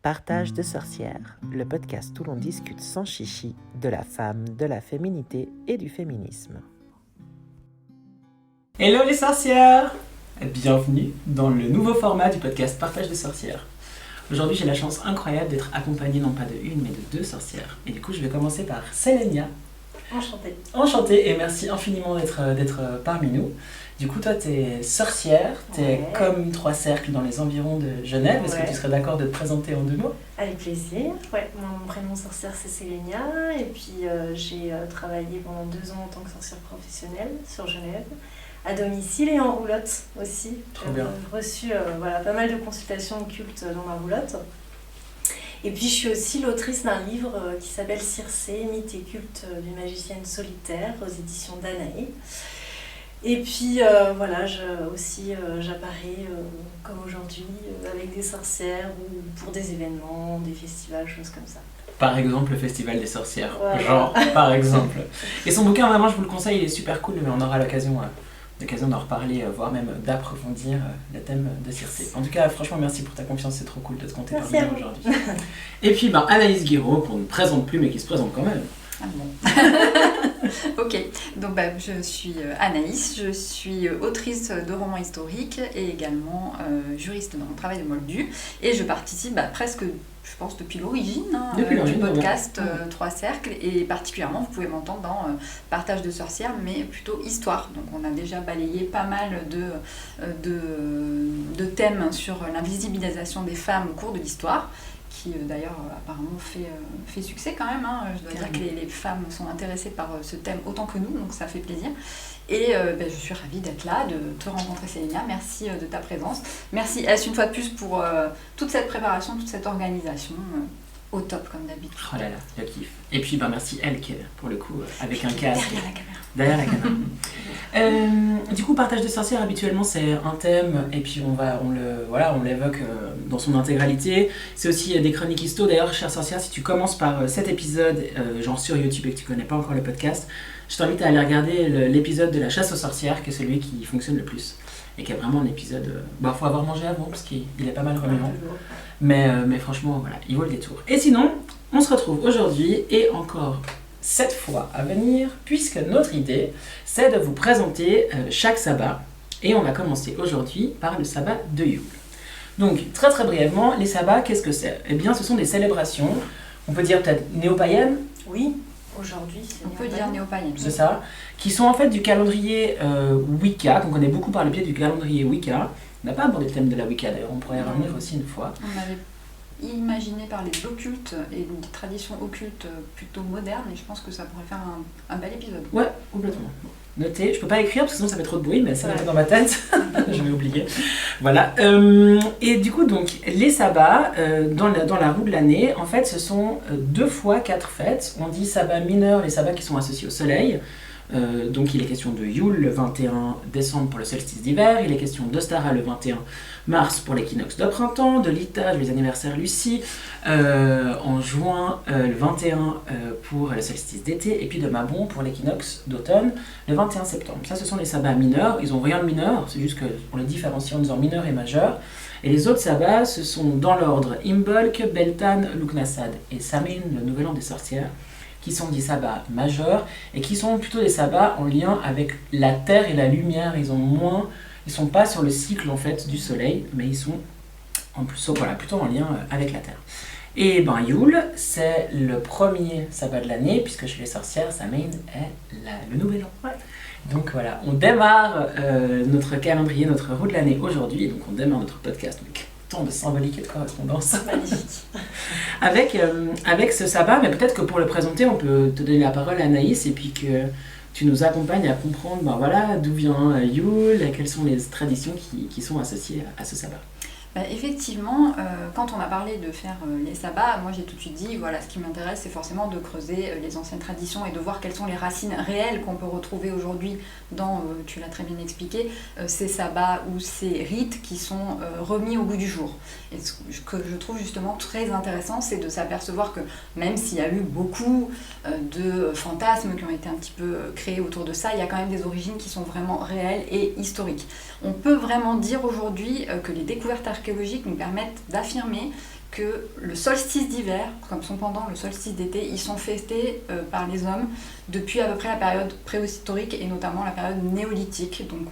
Partage de sorcières, le podcast où l'on discute sans chichi de la femme, de la féminité et du féminisme. Hello les sorcières! Bienvenue dans le nouveau format du podcast Partage de sorcières. Aujourd'hui, j'ai la chance incroyable d'être accompagnée non pas de une, mais de deux sorcières. Et du coup, je vais commencer par Selenia. Enchantée. Enchantée et merci infiniment d'être parmi nous. Du coup, toi, t'es sorcière, t'es comme trois cercles dans les environs de Genève. Est-ce que tu serais d'accord de te présenter en deux mots? Avec plaisir. Ouais, mon prénom sorcière, c'est Selenia. Et puis, j'ai travaillé pendant 2 ans en tant que sorcière professionnelle sur Genève, à domicile et en roulotte aussi. Trop bien. J'ai reçu pas mal de consultations occultes dans ma roulotte. Et puis, je suis aussi l'autrice d'un livre qui s'appelle Circé, mythe et culte d'une magicienne solitaire aux éditions Danaé. Et puis j'apparais comme aujourd'hui avec des sorcières ou pour des événements, des festivals, choses comme ça. Par exemple, le Festival des sorcières. Voilà. Genre, par exemple. Et son bouquin, vraiment, je vous le conseille, il est super cool, mais on aura l'occasion d'en reparler, voire même d'approfondir le thème de Circé. En tout cas, franchement, merci pour ta confiance, c'est trop cool de te compter parmi nous aujourd'hui. Et puis, Anaïs Guiraud, qu'on ne présente plus, mais qui se présente quand même. Ah bon. Ok, donc je suis Anaïs, je suis autrice de romans historiques et également juriste dans mon travail de Moldu et je participe presque, je pense, depuis l'origine du podcast Trois Cercles et particulièrement vous pouvez m'entendre dans Partage de sorcières mais plutôt histoire. Donc on a déjà balayé pas mal de thèmes sur l'invisibilisation des femmes au cours de l'histoire, qui d'ailleurs apparemment fait succès quand même. Je dois dire que les femmes sont intéressées par ce thème autant que nous, donc ça fait plaisir. Et je suis ravie d'être là, de te rencontrer Selenia. Merci de ta présence. Merci S une fois de plus pour toute cette préparation, toute cette organisation. Au top comme d'habitude. Oh là là, le kiff. Et puis merci elle qui est pour le coup avec un casque. Derrière la caméra. Du coup, Partage de sorcières, habituellement c'est un thème et puis on l'évoque dans son intégralité. C'est aussi des chroniques histo. D'ailleurs, chère sorcière, si tu commences par cet épisode, genre sur YouTube et que tu connais pas encore le podcast, je t'invite à aller regarder l'épisode de la chasse aux sorcières, qui est celui qui fonctionne le plus. Et qui est vraiment un épisode... faut avoir mangé avant, parce qu'il est pas mal remuant. Mais franchement, voilà, il vaut le détour. Et sinon, on se retrouve aujourd'hui, et encore cette fois à venir, puisque notre idée, c'est de vous présenter chaque sabbat. Et on va commencer aujourd'hui par le sabbat de Yule. Donc, très très brièvement, les sabbats, qu'est-ce que c'est? Eh bien, ce sont des célébrations, on peut dire peut-être néo-païennes. Oui. Aujourd'hui, on peut dire néo-païenne. C'est ça, qui sont en fait du calendrier Wicca, qu'on connaît beaucoup par le biais du calendrier Wicca. On n'a pas abordé le thème de la Wicca d'ailleurs, on pourrait y revenir aussi une fois. On avait imaginé parler d'occulte et des traditions occultes plutôt modernes, et je pense que ça pourrait faire un bel épisode. Ouais, complètement. Notez, je peux pas écrire parce que sinon ça fait trop de bruit, mais c'est noté dans ma tête, je vais oublier. Voilà. Et du coup, donc, les sabbats, dans la roue de l'année, en fait, ce sont 2 fois 4 fêtes. On dit sabbats mineurs, les sabbats qui sont associés au soleil. Donc il est question de Yule le 21 décembre pour le solstice d'hiver, il est question d'Ostara le 21 mars pour l'équinoxe de printemps, de Litage, les anniversaires Lucie, en juin le 21 pour le solstice d'été, et puis de Mabon pour l'équinoxe d'automne le 21 septembre. Ça, ce sont les sabbats mineurs, ils n'ont rien de mineur, c'est juste qu'on les différencie en disant mineur et majeur. Et les autres sabbats, ce sont dans l'ordre Imbolc, Beltane, Lughnasadh et Samhain, le nouvel an des sorcières, qui sont des sabbats majeurs et qui sont plutôt des sabbats en lien avec la terre et la lumière. Ils sont pas sur le cycle en fait du soleil, mais ils sont plutôt en lien avec la terre. Et Yule, c'est le premier sabbat de l'année, puisque chez les sorcières, Samhain est le nouvel an. Ouais. Donc voilà, on démarre notre calendrier, notre roue de l'année aujourd'hui, donc on démarre notre podcast. Tant de symbolique et de correspondance. Magnifique. avec ce sabbat, mais peut-être que pour le présenter, on peut te donner la parole à Anaïs et puis que tu nous accompagnes à comprendre d'où vient Yule, quelles sont les traditions qui sont associées à ce sabbat. Effectivement, quand on a parlé de faire les sabbats, moi j'ai tout de suite dit, voilà, ce qui m'intéresse, c'est forcément de creuser les anciennes traditions et de voir quelles sont les racines réelles qu'on peut retrouver aujourd'hui dans, tu l'as très bien expliqué, ces sabbats ou ces rites qui sont remis au goût du jour. Et ce que je trouve justement très intéressant, c'est de s'apercevoir que même s'il y a eu beaucoup de fantasmes qui ont été un petit peu créés autour de ça, il y a quand même des origines qui sont vraiment réelles et historiques. On peut vraiment dire aujourd'hui que les découvertes archéologiques nous permettent d'affirmer que le solstice d'hiver, comme son pendant le solstice d'été, ils sont fêtés par les hommes depuis à peu près la période préhistorique et notamment la période néolithique. Donc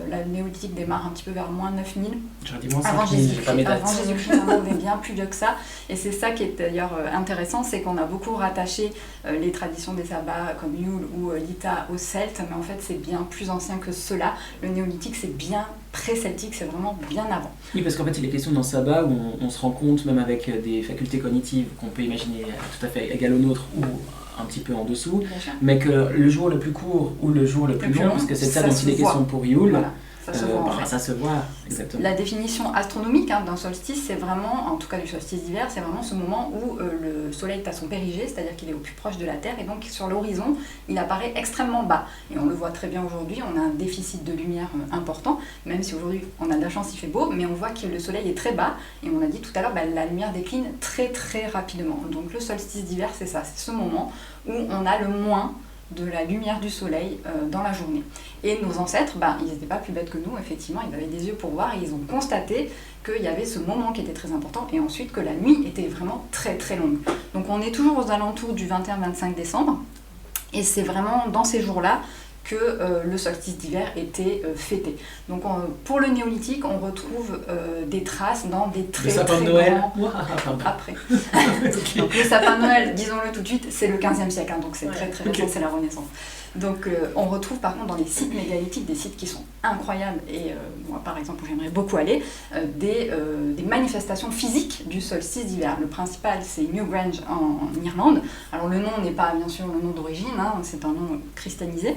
la néolithique démarre un petit peu vers moins 9000. J'aurais dit moins Avant 5000, j'ai pas mes dates. Avant Jésus-Christ, on est bien plus vieux que ça. Et c'est ça qui est d'ailleurs intéressant, c'est qu'on a beaucoup rattaché les traditions des sabbats comme Yule ou l'Ita aux Celtes, mais en fait c'est bien plus ancien que cela. Le néolithique c'est bien pré-celtique, c'est vraiment bien avant. Oui, parce qu'en fait, il est question dans Sabbat où on se rend compte, même avec des facultés cognitives qu'on peut imaginer tout à fait égales aux nôtres ou un petit peu en dessous, mais que le jour le plus court ou le jour le plus long, parce que c'est ça dont il est question pour Yule, voilà. Ça se voit, exactement. La définition astronomique d'un solstice, c'est vraiment, en tout cas du solstice d'hiver, c'est vraiment ce moment où le soleil est à son périgée, c'est-à-dire qu'il est au plus proche de la Terre, et donc sur l'horizon, il apparaît extrêmement bas. Et on le voit très bien aujourd'hui, on a un déficit de lumière important, même si aujourd'hui on a de la chance, il fait beau, mais on voit que le soleil est très bas, et on a dit tout à l'heure, la lumière décline très très rapidement. Donc le solstice d'hiver, c'est ça, c'est ce moment où on a le moins de la lumière du soleil dans la journée. Et nos ancêtres, ils n'étaient pas plus bêtes que nous, effectivement, ils avaient des yeux pour voir et ils ont constaté qu'il y avait ce moment qui était très important et ensuite que la nuit était vraiment très très longue. Donc on est toujours aux alentours du 21-25 décembre et c'est vraiment dans ces jours-là que le solstice d'hiver était fêté. Donc pour le néolithique, on retrouve des traces dans des très sapin très de Noël. grands... Après. Okay. Donc le sapin de Noël, disons-le tout de suite, c'est le 15e siècle, donc c'est très très récent, c'est la Renaissance. Donc on retrouve par contre dans les sites mégalithiques, des sites qui sont incroyables, et moi par exemple où j'aimerais beaucoup aller, des manifestations physiques du solstice d'hiver. Le principal c'est Newgrange en Irlande. Alors le nom n'est pas bien sûr le nom d'origine, c'est un nom christianisé.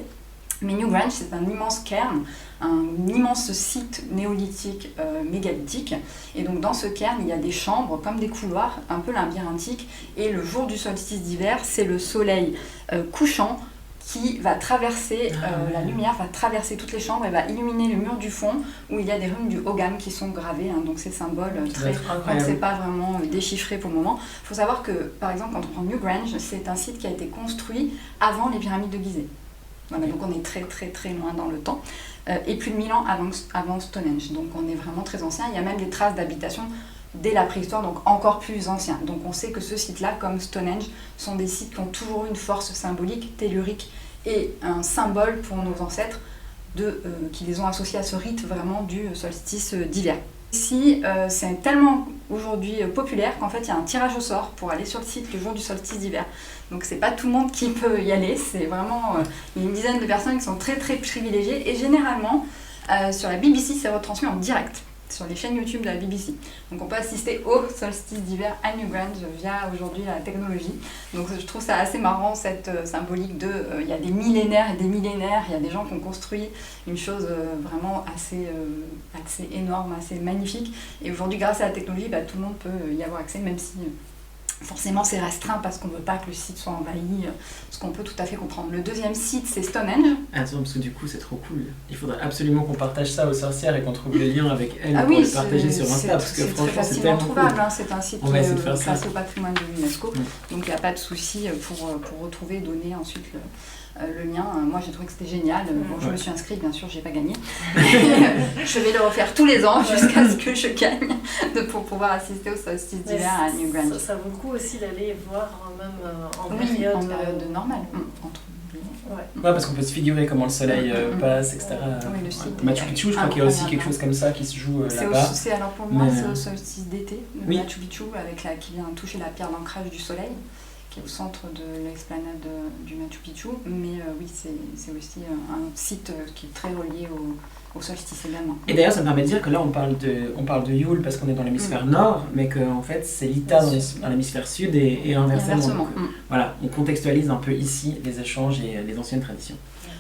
Mais Newgrange, c'est un immense cairn, un immense site néolithique mégalithique. Et donc dans ce cairn, il y a des chambres comme des couloirs, un peu labyrinthiques. Et le jour du solstice d'hiver, c'est le soleil couchant qui va traverser, la lumière va traverser toutes les chambres et va illuminer le mur du fond où il y a des runes du Hogan qui sont gravées. Donc ces symboles très... Donc c'est pas vraiment déchiffré pour le moment. Il faut savoir que, par exemple, quand on prend Newgrange, c'est un site qui a été construit avant les pyramides de Gizeh. Voilà, donc on est très très très loin dans le temps, et plus de 1000 ans avant Stonehenge, donc on est vraiment très ancien. Il y a même des traces d'habitation dès la préhistoire, donc encore plus anciens. Donc on sait que ce site-là, comme Stonehenge, sont des sites qui ont toujours une force symbolique, tellurique, et un symbole pour nos ancêtres qui les ont associés à ce rite vraiment du solstice d'hiver. Ici, c'est tellement aujourd'hui populaire qu'en fait il y a un tirage au sort pour aller sur le site le jour du solstice d'hiver. Donc c'est pas tout le monde qui peut y aller, c'est vraiment il y a une dizaine de personnes qui sont très très privilégiées et généralement sur la BBC c'est retransmis en direct sur les chaînes YouTube de la BBC. Donc on peut assister au solstice d'hiver à Newgrange via aujourd'hui la technologie. Donc je trouve ça assez marrant cette symbolique de il y a des millénaires et des millénaires, il y a des gens qui ont construit une chose vraiment assez énorme, assez magnifique. Et aujourd'hui grâce à la technologie, tout le monde peut y avoir accès, même si forcément c'est restreint parce qu'on ne veut pas que le site soit envahi, ce qu'on peut tout à fait comprendre. Le deuxième site c'est Stonehenge. Attends, parce que du coup c'est trop cool. Il faudrait absolument qu'on partage ça aux sorcières et qu'on trouve le lien avec elles pour le partager sur Insta, parce que franchement c'est tellement trouvable, cool. C'est un site qui est classé au patrimoine de l'UNESCO, donc il n'y a pas de souci pour retrouver, donner ensuite le lien. Moi j'ai trouvé que c'était génial. Je me suis inscrite, bien sûr j'ai pas gagné. Je vais le refaire tous les ans jusqu'à ce que je gagne pour pouvoir assister au solstice d'hiver à Newgrange. Ça vaut le coup aussi d'aller voir même en période normale. Ouais, parce qu'on peut se figurer comment le soleil passe, etc. Oui, le site Machu Picchu, je crois qu'il y a aussi quelque chose comme ça qui se joue là-bas. Alors pour moi, c'est au solstice d'été, le Machu Picchu, qui vient toucher la pierre d'ancrage du soleil, qui est au centre de l'explanade du Machu Picchu. Mais oui, c'est aussi un site qui est très relié au solstice également. Et d'ailleurs, ça me permet de dire que là, on parle de Yule parce qu'on est dans l'hémisphère nord, mais qu'en fait, c'est l'Ita dans l'hémisphère sud et inversement. Donc, voilà, on contextualise un peu ici les échanges et les anciennes traditions.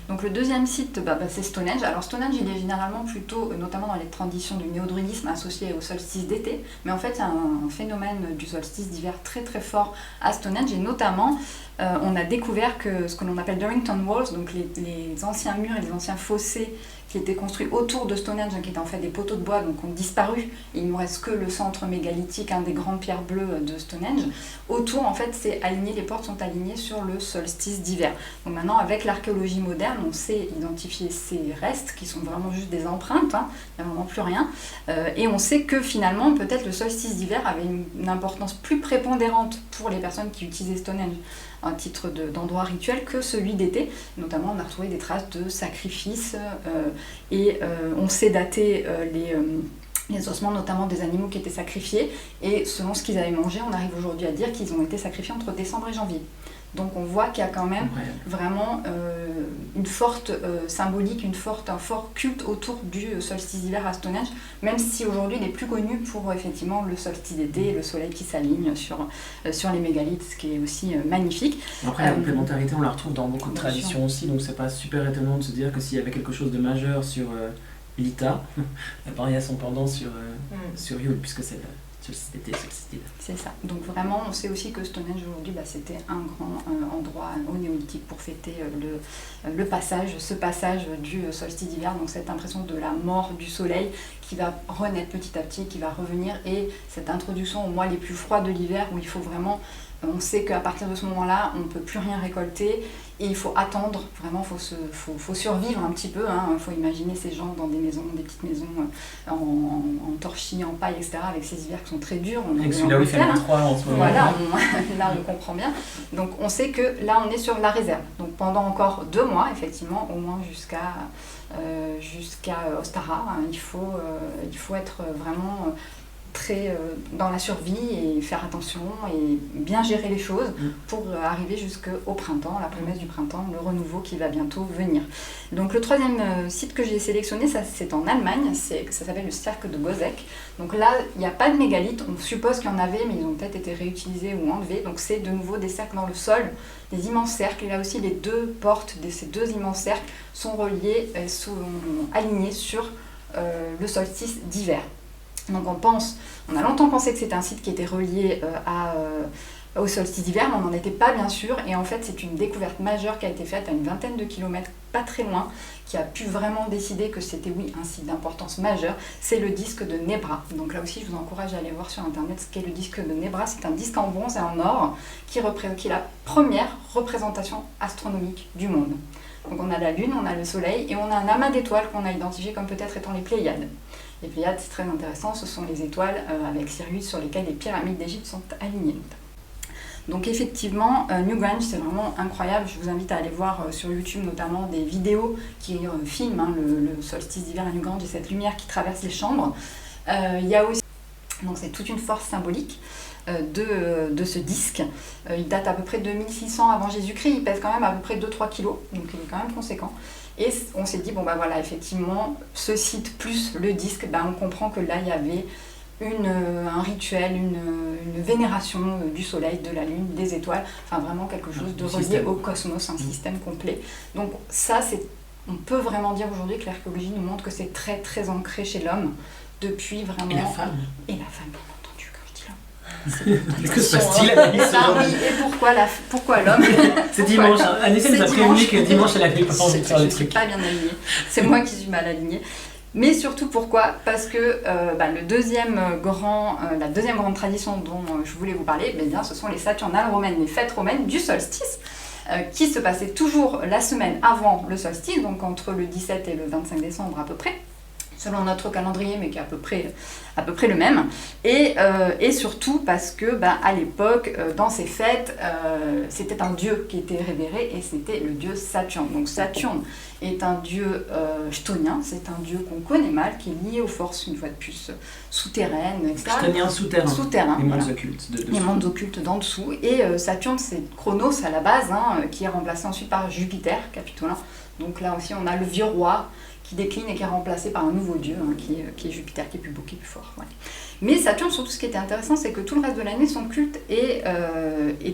Donc le deuxième site, c'est Stonehenge. Alors Stonehenge, il est généralement plutôt, notamment dans les traditions du néo-druidisme, associé au solstice d'été. Mais en fait, il y a un phénomène du solstice d'hiver très très fort à Stonehenge. Et notamment, on a découvert que ce que l'on appelle Durrington Walls, donc les anciens murs et les anciens fossés qui étaient construits autour de Stonehenge, qui étaient en fait des poteaux de bois, donc ont disparu. Et il ne nous reste que le centre mégalithique, des grandes pierres bleues de Stonehenge. Autour, en fait, les portes sont alignées sur le solstice d'hiver. Donc maintenant, avec l'archéologie moderne, on sait identifier ces restes, qui sont vraiment juste des empreintes, il n'y a vraiment plus rien. Et on sait que finalement, peut-être le solstice d'hiver avait une importance plus prépondérante pour les personnes qui utilisaient Stonehenge à titre d'endroit rituel que celui d'été. Notamment, on a retrouvé des traces de sacrifices et on sait dater les ossements, notamment des animaux qui étaient sacrifiés. Et selon ce qu'ils avaient mangé, on arrive aujourd'hui à dire qu'ils ont été sacrifiés entre décembre et janvier. Donc on voit qu'il y a quand même vraiment une forte symbolique, un fort culte autour du solstice d'hiver à Stonehenge, même si aujourd'hui il est plus connu pour effectivement le solstice d'été et le soleil qui s'aligne sur les mégalithes, ce qui est aussi magnifique. Après la complémentarité on la retrouve dans beaucoup de traditions aussi, donc c'est pas super étonnant de se dire que s'il y avait quelque chose de majeur sur l'Ita, il y a son pendant sur Yule, puisque c'est solstice d'hiver. C'est ça. Donc vraiment, on sait aussi que Stonehenge aujourd'hui, c'était un grand endroit au néolithique pour fêter ce passage du solstice d'hiver. Donc cette impression de la mort du soleil qui va renaître petit à petit, qui va revenir, et cette introduction aux mois les plus froids de l'hiver où il faut vraiment, on sait qu'à partir de ce moment-là, on ne peut plus rien récolter et il faut attendre, vraiment, faut survivre un petit peu. Il faut imaginer ces gens dans des petites maisons en torchis, en paille, etc., avec ces hivers qui sont très durs. Avec celui-là où il fait moins 3 en ce moment. Voilà, là on comprend bien. Donc on sait que là on est sur la réserve. Donc pendant encore 2 mois, effectivement, au moins jusqu'à Ostara, il faut être vraiment très dans la survie et faire attention et bien gérer les choses pour arriver jusqu'au printemps, la promesse du printemps, le renouveau qui va bientôt venir. Donc le troisième site que j'ai sélectionné, c'est en Allemagne, ça s'appelle le cercle de Goseck. Donc là, il n'y a pas de mégalithes, on suppose qu'il y en avait, mais ils ont peut-être été réutilisés ou enlevés. Donc c'est de nouveau des cercles dans le sol, des immenses cercles. Et là aussi, les 2 portes de ces 2 immenses cercles sont reliées, sont alignées sur le solstice d'hiver. Donc on a longtemps pensé que c'était un site qui était relié au solstice d'hiver, mais on n'en était pas bien sûr. Et en fait, c'est une découverte majeure qui a été faite à une vingtaine de kilomètres, pas très loin, qui a pu vraiment décider que c'était, un site d'importance majeure. C'est le disque de Nebra. Donc là aussi, je vous encourage à aller voir sur Internet ce qu'est le disque de Nebra. C'est un disque en bronze et en or qui est la première représentation astronomique du monde. Donc on a la Lune, on a le Soleil et on a un amas d'étoiles qu'on a identifié comme peut-être étant les Pléiades. Les Pléiades, c'est très intéressant, ce sont les étoiles avec Sirius sur lesquelles les pyramides d'Égypte sont alignées. Donc effectivement, Newgrange, c'est vraiment incroyable. Je vous invite à aller voir sur YouTube notamment des vidéos qui filment le solstice d'hiver à Newgrange et cette lumière qui traverse les chambres. Il y a aussi, donc c'est toute une force symbolique de ce disque. Il date à peu près de 2600 avant Jésus-Christ, il pèse quand même à peu près 2-3 kilos, donc il est quand même conséquent. Et on s'est dit, voilà, effectivement, ce site plus le disque, on comprend que là, il y avait un rituel, une vénération du soleil, de la lune, des étoiles, enfin vraiment quelque chose de relié au cosmos, un système complet. Donc ça, on peut vraiment dire aujourd'hui que l'archéologie nous montre que c'est très très ancré chez l'homme, depuis vraiment... Et la femme. Et la femme, bien entendu, quand je dis l'homme. Mais que se passe-t-il à la liste aujourd'hui ? Et pourquoi l'homme ? C'est dimanche. Anissa nous a prévenu que dimanche elle avait pas envie de faire les Je suis trucs. pas bien alignée. C'est moi qui suis mal alignée. Mais surtout pourquoi ? Parce que la deuxième grande tradition dont je voulais vous parler, ce sont les Saturnales romaines, les fêtes romaines du solstice, qui se passaient toujours la semaine avant le solstice, donc entre le 17 et le 25 décembre à peu près, selon notre calendrier, mais qui est à peu près le même. Et surtout parce que à l'époque, dans ces fêtes, c'était un dieu qui était révéré, et c'était le dieu Saturne. Donc Saturne est un dieu chthonien, c'est un dieu qu'on connaît mal, qui est lié aux forces, une fois de plus, souterraines, etc. Chthonien souterrain. Les mondes occultes. Les mondes occultes d'en dessous. Et Saturne, c'est Chronos à la base, qui est remplacé ensuite par Jupiter, Capitolin. Donc là aussi, on a le vieux roi qui décline et qui est remplacé par un nouveau dieu, qui est Jupiter, qui est plus beau, qui est plus fort. Ouais. Mais Saturne, surtout, ce qui était intéressant, c'est que tout le reste de l'année, son culte est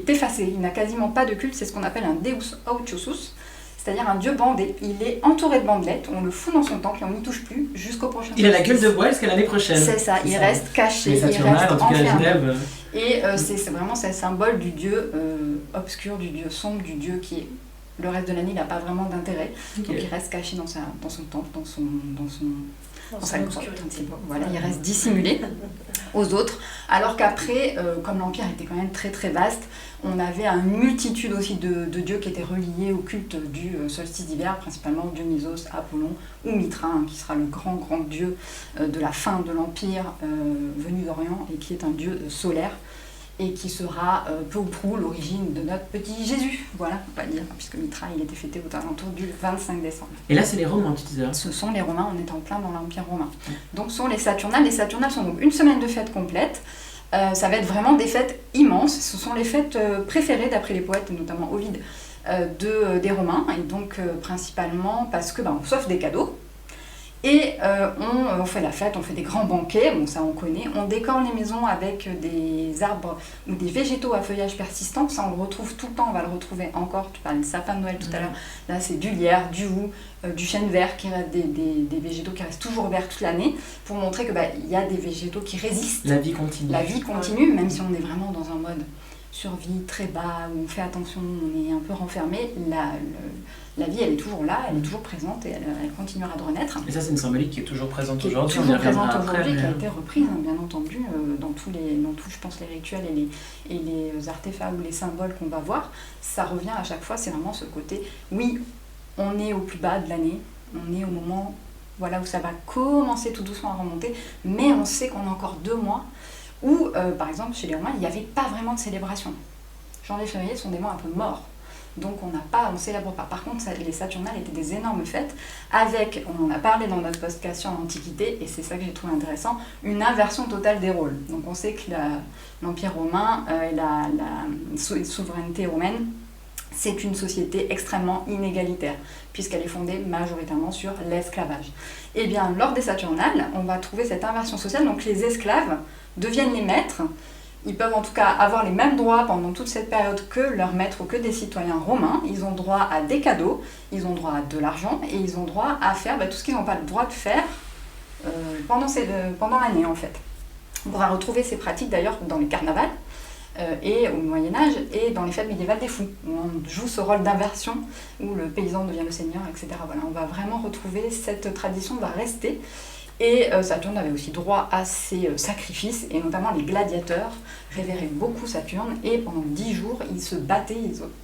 effacé. Il n'a quasiment pas de culte, c'est ce qu'on appelle un Deus Autiosus, c'est-à-dire un dieu bandé. Il est entouré de bandelettes, on le fout dans son temple et on n'y touche plus jusqu'au prochain. Il a la gueule de bois jusqu'à l'année prochaine. C'est ça, il reste caché, il reste enfermé. Et c'est vraiment le symbole du dieu obscur, du dieu sombre, du dieu qui est Le reste de l'année, il n'a pas vraiment d'intérêt. Ok. Donc il reste caché dans son temple, dans sa grotte. obscurité. Voilà, il reste dissimulé aux autres. Alors qu'après, comme l'Empire était quand même très très vaste, on avait une multitude aussi de dieux qui étaient reliés au culte du solstice d'hiver, principalement Dionysos, Apollon ou Mitra, qui sera le grand dieu de la fin de l'Empire venu d'Orient et qui est un dieu solaire et qui sera peu ou prou l'origine de notre petit Jésus. Voilà, on va dire, puisque Mitra, il était fêté aux alentours du 25 décembre. Et là, c'est les Romains, tu disais. Ce sont les Romains, on est en plein dans l'Empire romain. Donc ce sont les Saturnales. Les Saturnales sont donc une semaine de fêtes complètes. Ça va être vraiment des fêtes immenses. Ce sont les fêtes préférées, d'après les poètes, et notamment Ovide, des Romains. Et donc principalement parce que on s'offre des cadeaux. Et on fait la fête, on fait des grands banquets, bon ça on connaît, on décore les maisons avec des arbres ou des végétaux à feuillage persistant, ça on le retrouve tout le temps, on va le retrouver encore, tu parlais de sapin de Noël tout à l'heure, là c'est du lierre, du houx, du chêne vert, qui reste des végétaux qui restent toujours verts toute l'année, pour montrer que y a des végétaux qui résistent. La vie continue. La vie continue, même si on est vraiment dans un mode survie très bas, où on fait attention, on est un peu renfermé, la vie elle est toujours là, elle est toujours présente et elle continuera de renaître. Et ça c'est une symbolique qui est toujours présente aujourd'hui. Qui est toujours présente aujourd'hui, qui a été reprise bien entendu dans tous je pense les rituels et les artefacts ou les symboles qu'on va voir. Ça revient à chaque fois, c'est vraiment ce côté, oui, on est au plus bas de l'année, on est au moment où ça va commencer tout doucement à remonter, mais on sait qu'on a encore 2 mois où, par exemple, chez les Romains, il n'y avait pas vraiment de célébration. Janvier et février sont des mois un peu morts. Donc on ne célèbre pas. Par contre, les Saturnales étaient des énormes fêtes avec, on en a parlé dans notre podcast sur l'Antiquité, et c'est ça que j'ai trouvé intéressant, une inversion totale des rôles. Donc on sait que l'Empire romain et la souveraineté romaine, c'est une société extrêmement inégalitaire, puisqu'elle est fondée majoritairement sur l'esclavage. Et bien, lors des Saturnales, on va trouver cette inversion sociale, donc les esclaves deviennent les maîtres. Ils peuvent en tout cas avoir les mêmes droits pendant toute cette période que leurs maîtres ou que des citoyens romains. Ils ont droit à des cadeaux, ils ont droit à de l'argent et ils ont droit à faire tout ce qu'ils n'ont pas le droit de faire pendant l'année en fait. On va retrouver ces pratiques d'ailleurs dans les carnavals et au Moyen-Âge et dans les fêtes médiévales des fous, où on joue ce rôle d'inversion, où le paysan devient le seigneur, etc. Voilà, on va vraiment retrouver cette tradition, va rester. Et Saturne avait aussi droit à ses sacrifices, et notamment les gladiateurs révéraient beaucoup Saturne, et pendant 10 jours, ils se battaient,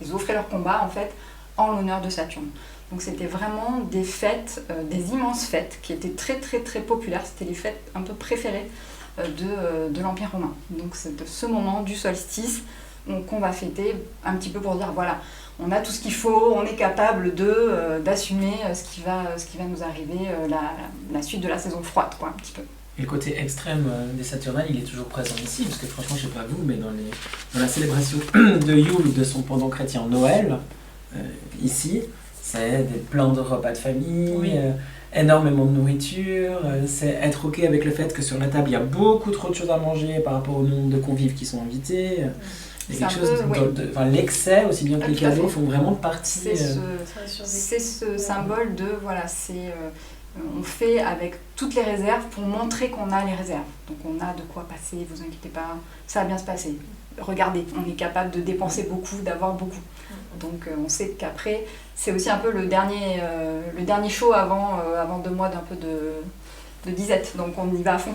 ils offraient leur combat en fait en l'honneur de Saturne. Donc c'était vraiment des fêtes, des immenses fêtes, qui étaient très très très populaires, c'était les fêtes un peu préférées de l'Empire romain. Donc c'est de ce moment du solstice qu'on va fêter un petit peu pour dire voilà, on a tout ce qu'il faut, on est capable d'assumer ce qui va nous arriver, la suite de la saison froide, quoi, un petit peu. Et le côté extrême des Saturnales, il est toujours présent ici, parce que franchement, je sais pas vous, mais dans la célébration de Yule, de son pendant chrétien Noël, ici, c'est plein de repas de famille, oui. Énormément de nourriture, c'est être ok avec le fait que sur la table, il y a beaucoup trop de choses à manger par rapport au nombre de convives qui sont invités. Il y a quelque chose l'excès aussi bien que les cadeaux font vraiment partie. C'est ce symbole de on fait avec toutes les réserves pour montrer qu'on a les réserves. Donc on a de quoi passer, vous inquiétez pas, ça va bien se passer. Regardez, on est capable de dépenser beaucoup, d'avoir beaucoup. Donc on sait qu'après, c'est aussi un peu le dernier show avant 2 mois d'un peu de disette, donc on y va à fond.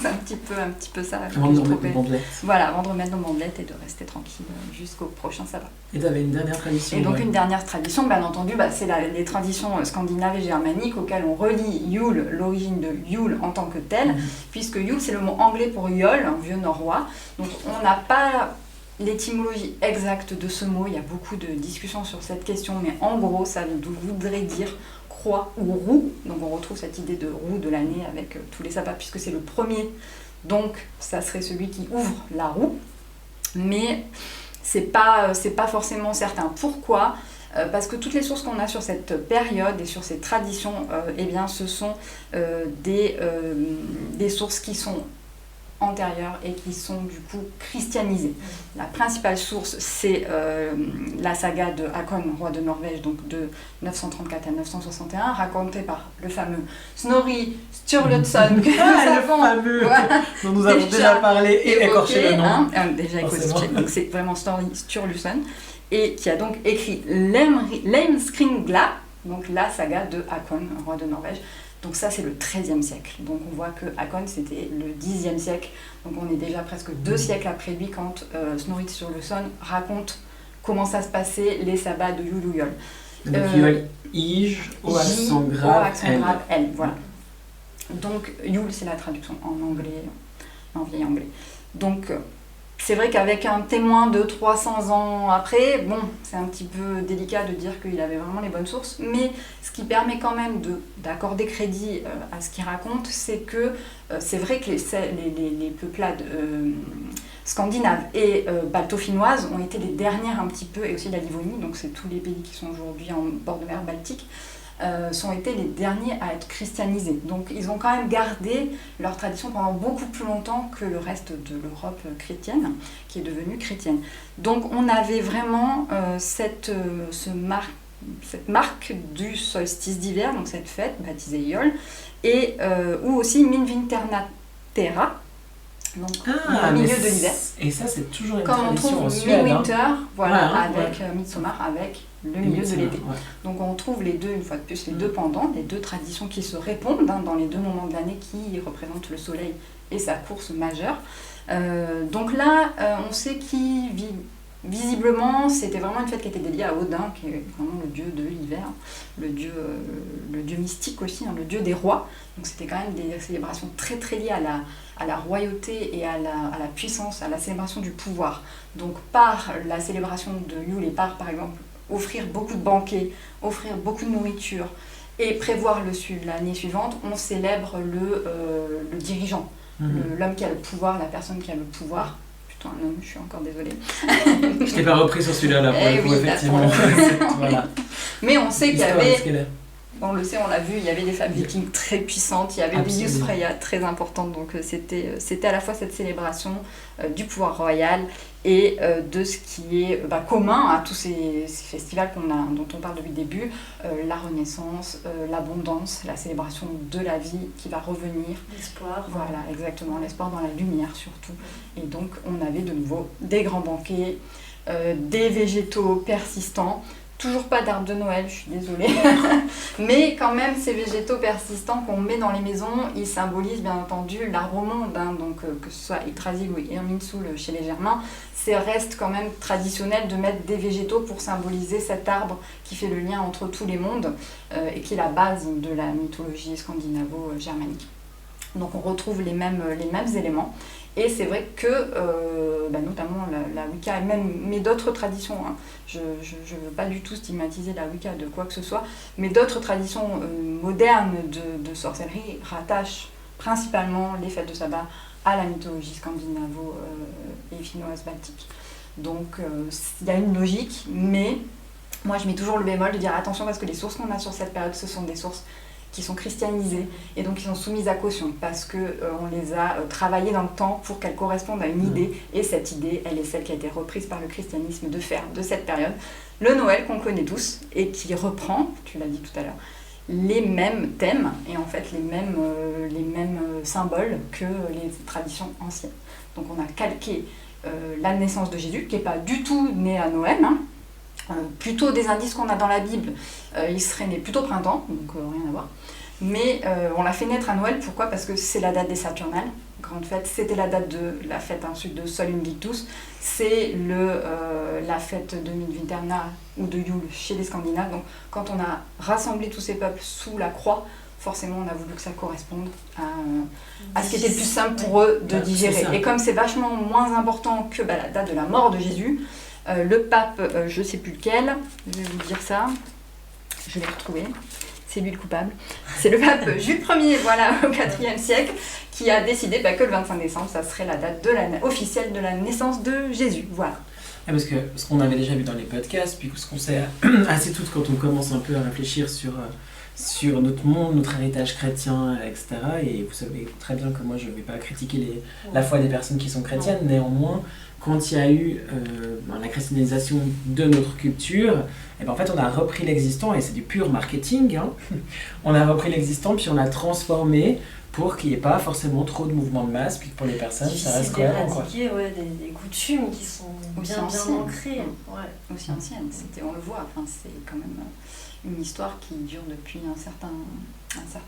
C'est un petit peu ça. Avant de remettre nos bandelettes. Voilà, avant de remettre nos bandelettes et de rester tranquille jusqu'au prochain sabbat. Et tu avais une dernière tradition. Et donc une dernière tradition, bien entendu, c'est les traditions scandinaves et germaniques auxquelles on relie Yule, l'origine de Yule en tant que telle, puisque Yule c'est le mot anglais pour Yol, un vieux norrois. Donc on n'a pas l'étymologie exacte de ce mot, il y a beaucoup de discussions sur cette question, mais en gros ça voudrait dire croix ou roue, donc on retrouve cette idée de roue de l'année avec tous les sabbats puisque c'est le premier, donc ça serait celui qui ouvre la roue, mais c'est pas forcément certain. Pourquoi ? Parce que toutes les sources qu'on a sur cette période et sur ces traditions, ce sont des sources qui sont antérieures et qui sont du coup christianisées. La principale source, c'est la saga de Hakon, roi de Norvège, donc de 934 à 961, racontée par le fameux Snorri Sturluson, que nous avons, fameux dont nous avons déjà parlé et écorché le nom. Hein, déjà écorché, donc c'est vraiment Snorri Sturluson, et qui a donc écrit Lemskringla, donc la saga de Hakon, roi de Norvège. Donc ça, c'est le XIIIe siècle. Donc on voit que Hakon, c'était le Xe siècle. Donc on est déjà presque 2 siècles après lui quand Snorri Sturluson raconte comment ça se passait les sabbats de Yule ou Yol. Donc Yule, Ij, au accent grave, L. Voilà. Donc Yule, c'est la traduction en anglais, en vieil anglais. Donc c'est vrai qu'avec un témoin de 300 ans après, bon, c'est un petit peu délicat de dire qu'il avait vraiment les bonnes sources, mais ce qui permet quand même d'accorder crédit à ce qu'il raconte, c'est que c'est vrai que les peuplades scandinaves et balto-finnoises ont été les dernières un petit peu, et aussi la Livonie, donc c'est tous les pays qui sont aujourd'hui en bord de mer Baltique, sont été les derniers à être christianisés. Donc ils ont quand même gardé leur tradition pendant beaucoup plus longtemps que le reste de l'Europe chrétienne, qui est devenue chrétienne. Donc on avait vraiment cette marque du solstice d'hiver, donc cette fête baptisée Yol, et ou aussi Minvinternaterra, donc au milieu de l'hiver. Et ça, c'est toujours une comme tradition on trouve en Suède. Mi-Winter, voilà, Ouais, avec Midsommar, avec le milieu de l'été. Ouais. Donc on trouve les deux, une fois de plus, les deux pendants, les deux traditions qui se répondent dans les deux moments de l'année qui représentent le soleil et sa course majeure. Donc là, on sait qui vit. Visiblement, c'était vraiment une fête qui était dédiée à Odin, qui est vraiment le dieu de l'hiver, le dieu mystique aussi, hein, le dieu des rois. Donc c'était quand même des célébrations très très liées à la royauté et à la puissance, à la célébration du pouvoir. Donc par la célébration de Yule et par exemple offrir beaucoup de banquets, offrir beaucoup de nourriture et prévoir l'année suivante, on célèbre le dirigeant, l'homme qui a le pouvoir, la personne qui a le pouvoir. Putain, non, je suis encore désolée. Je t'ai pas repris sur celui-là, là, pour le coup, effectivement. Voilà. Mais on sait qu'il y avait... Histoire, on le sait, on l'a vu, il y avait des femmes vikings très puissantes, il y avait des Freya très importantes, donc c'était à la fois cette célébration du pouvoir royal et de ce qui est commun à tous ces festivals dont on parle depuis le début, la renaissance, l'abondance, la célébration de la vie qui va revenir. L'espoir. Voilà, exactement, l'espoir dans la lumière surtout. Et donc on avait de nouveau des grands banquets, des végétaux persistants. Toujours pas d'arbre de Noël, je suis désolée. Mais quand même, ces végétaux persistants qu'on met dans les maisons, ils symbolisent bien entendu l'arbre monde. Hein, donc que ce soit Yggdrasil ou Irminsul chez les Germains, c'est reste quand même traditionnel de mettre des végétaux pour symboliser cet arbre qui fait le lien entre tous les mondes et qui est la base de la mythologie scandinavo-germanique. Donc on retrouve les mêmes éléments. Et c'est vrai que, notamment la Wicca, mais d'autres traditions, hein, je ne veux pas du tout stigmatiser la Wicca de quoi que ce soit, mais d'autres traditions modernes de sorcellerie rattachent principalement les fêtes de sabbat à la mythologie scandinavo- et finnoise baltique. Donc il y a une logique, mais moi je mets toujours le bémol de dire attention parce que les sources qu'on a sur cette période, ce sont des sources qui sont christianisées et donc qui sont soumises à caution parce qu'on les a travaillées dans le temps pour qu'elles correspondent à une idée et cette idée, elle est celle qui a été reprise par le christianisme de faire de cette période le Noël qu'on connaît tous et qui reprend, tu l'as dit tout à l'heure, les mêmes thèmes et en fait les mêmes symboles que les traditions anciennes. Donc on a calqué la naissance de Jésus qui n'est pas du tout né à Noël, hein. Plutôt des indices qu'on a dans la Bible, il serait né plutôt printemps, donc rien à voir. Mais on l'a fait naître à Noël, pourquoi ? Parce que c'est la date des Saturnales, grande fête, c'était la date de la fête ensuite de Sol Invictus, c'est la fête de Midvinterna ou de Yule chez les Scandinaves. Donc quand on a rassemblé tous ces peuples sous la croix, forcément on a voulu que ça corresponde à ce qui était le plus simple pour eux de digérer. Et comme c'est vachement moins important que la date de la mort de Jésus, le pape, je ne sais plus lequel, je vais vous dire ça, je l'ai retrouvé, c'est lui le coupable. C'est le pape Jules Ier, voilà, au IVe siècle, qui a décidé que le 25 décembre, ça serait la date officielle de la naissance de Jésus, voilà. Parce que ce qu'on avait déjà vu dans les podcasts, puis ce qu'on sait assez toutes quand on commence un peu à réfléchir sur sur notre monde, notre héritage chrétien, etc. Et vous savez très bien que moi, je ne vais pas critiquer la foi des personnes qui sont chrétiennes. Néanmoins, quand il y a eu la christianisation de notre culture, et ben en fait, on a repris l'existant, et c'est du pur marketing. Hein. On a repris l'existant, puis on l'a transformé pour qu'il n'y ait pas forcément trop de mouvements de masse, puis que pour les personnes, ça reste cohérent. Difficile d'éradiquer des coutumes qui sont bien ancrées. Ouais. Aussi anciennes, on le voit, c'est quand même une histoire qui dure depuis un certain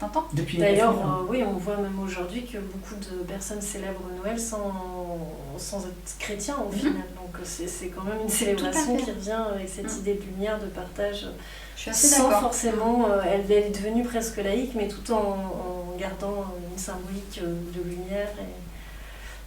temps. D'ailleurs, oui, on voit même aujourd'hui que beaucoup de personnes célèbrent Noël sans être chrétiens au final. Donc c'est quand même une célébration qui revient avec cette idée de lumière, de partage. Je suis assez sans d'accord. Forcément, elle est devenue presque laïque, mais tout en gardant une symbolique de lumière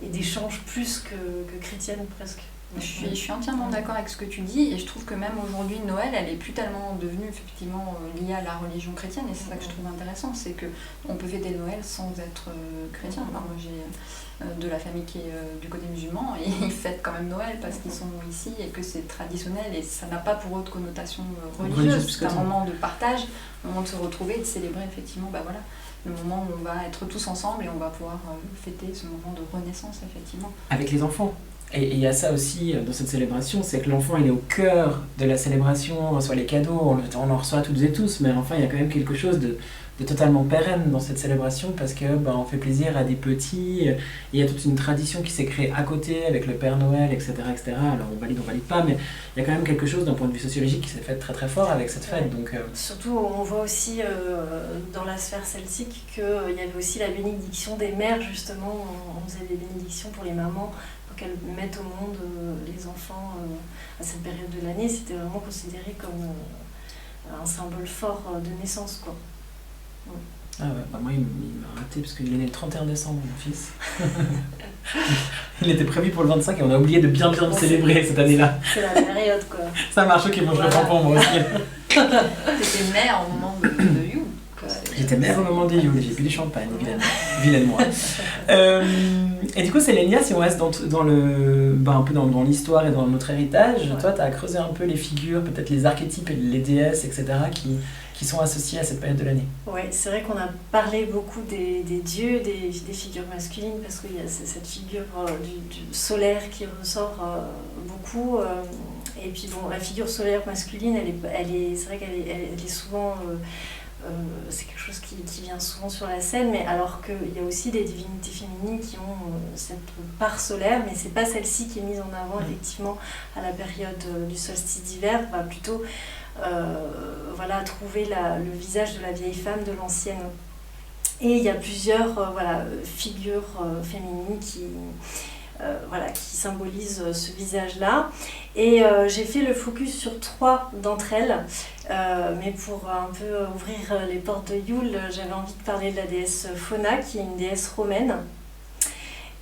et d'échange plus que chrétienne presque. Je suis entièrement d'accord avec ce que tu dis, et je trouve que même aujourd'hui Noël, elle est plus tellement devenue effectivement liée à la religion chrétienne, et c'est ça que je trouve intéressant, c'est que on peut fêter Noël sans être chrétien. Enfin, moi j'ai de la famille qui est du côté musulman, et ils fêtent quand même Noël parce qu'ils sont ici et que c'est traditionnel, et ça n'a pas pour eux de connotation religieuse. C'est un moment de partage, un moment de se retrouver et de célébrer effectivement, le moment où on va être tous ensemble et on va pouvoir fêter ce moment de renaissance effectivement. Avec les enfants. Et il y a ça aussi dans cette célébration, c'est que l'enfant il est au cœur de la célébration, on reçoit les cadeaux, on en reçoit toutes et tous, mais enfin il y a quand même quelque chose de totalement pérenne dans cette célébration parce que on fait plaisir à des petits, il y a toute une tradition qui s'est créée à côté avec le Père Noël, etc. Alors on valide pas, mais il y a quand même quelque chose d'un point de vue sociologique qui s'est fait très très fort avec cette fête. Donc, surtout on voit aussi dans la sphère celtique qu'il y avait aussi la bénédiction des mères justement, on faisait des bénédictions pour les mamans, qu'elles mettent au monde les enfants à cette période de l'année, c'était vraiment considéré comme un symbole fort de naissance, quoi. Ouais. Ah ouais, moi il m'a raté parce qu'il est né le 31 décembre, mon fils. Il était prévu pour le 25 et on a oublié de bien le célébrer cette année-là. C'est la période, quoi. Ça marche, ok, bon, je le prends pour moi aussi. T'étais mère au moment de You. J'étais mère au moment des Yule, j'ai bu du champagne, vilaine moi. Et du coup, Sélénia, si on reste dans le, un peu dans l'histoire et dans notre héritage, toi, tu as creusé un peu les figures, peut-être les archétypes et les déesses, etc., qui sont associés à cette période de l'année. Oui, c'est vrai qu'on a parlé beaucoup des dieux, des figures masculines, parce qu'il y a cette figure du solaire qui ressort beaucoup. Et puis, la figure solaire masculine, c'est vrai qu'elle est souvent... c'est quelque chose qui vient souvent sur la scène, mais alors qu'il y a aussi des divinités féminines qui ont cette part solaire, mais c'est pas celle-ci qui est mise en avant effectivement à la période du solstice d'hiver, va plutôt trouver le visage de la vieille femme de l'ancienne. Et il y a plusieurs figures féminines qui symbolisent ce visage-là. Et j'ai fait le focus sur 3 d'entre elles, mais pour un peu ouvrir les portes de Yule, j'avais envie de parler de la déesse Fauna, qui est une déesse romaine,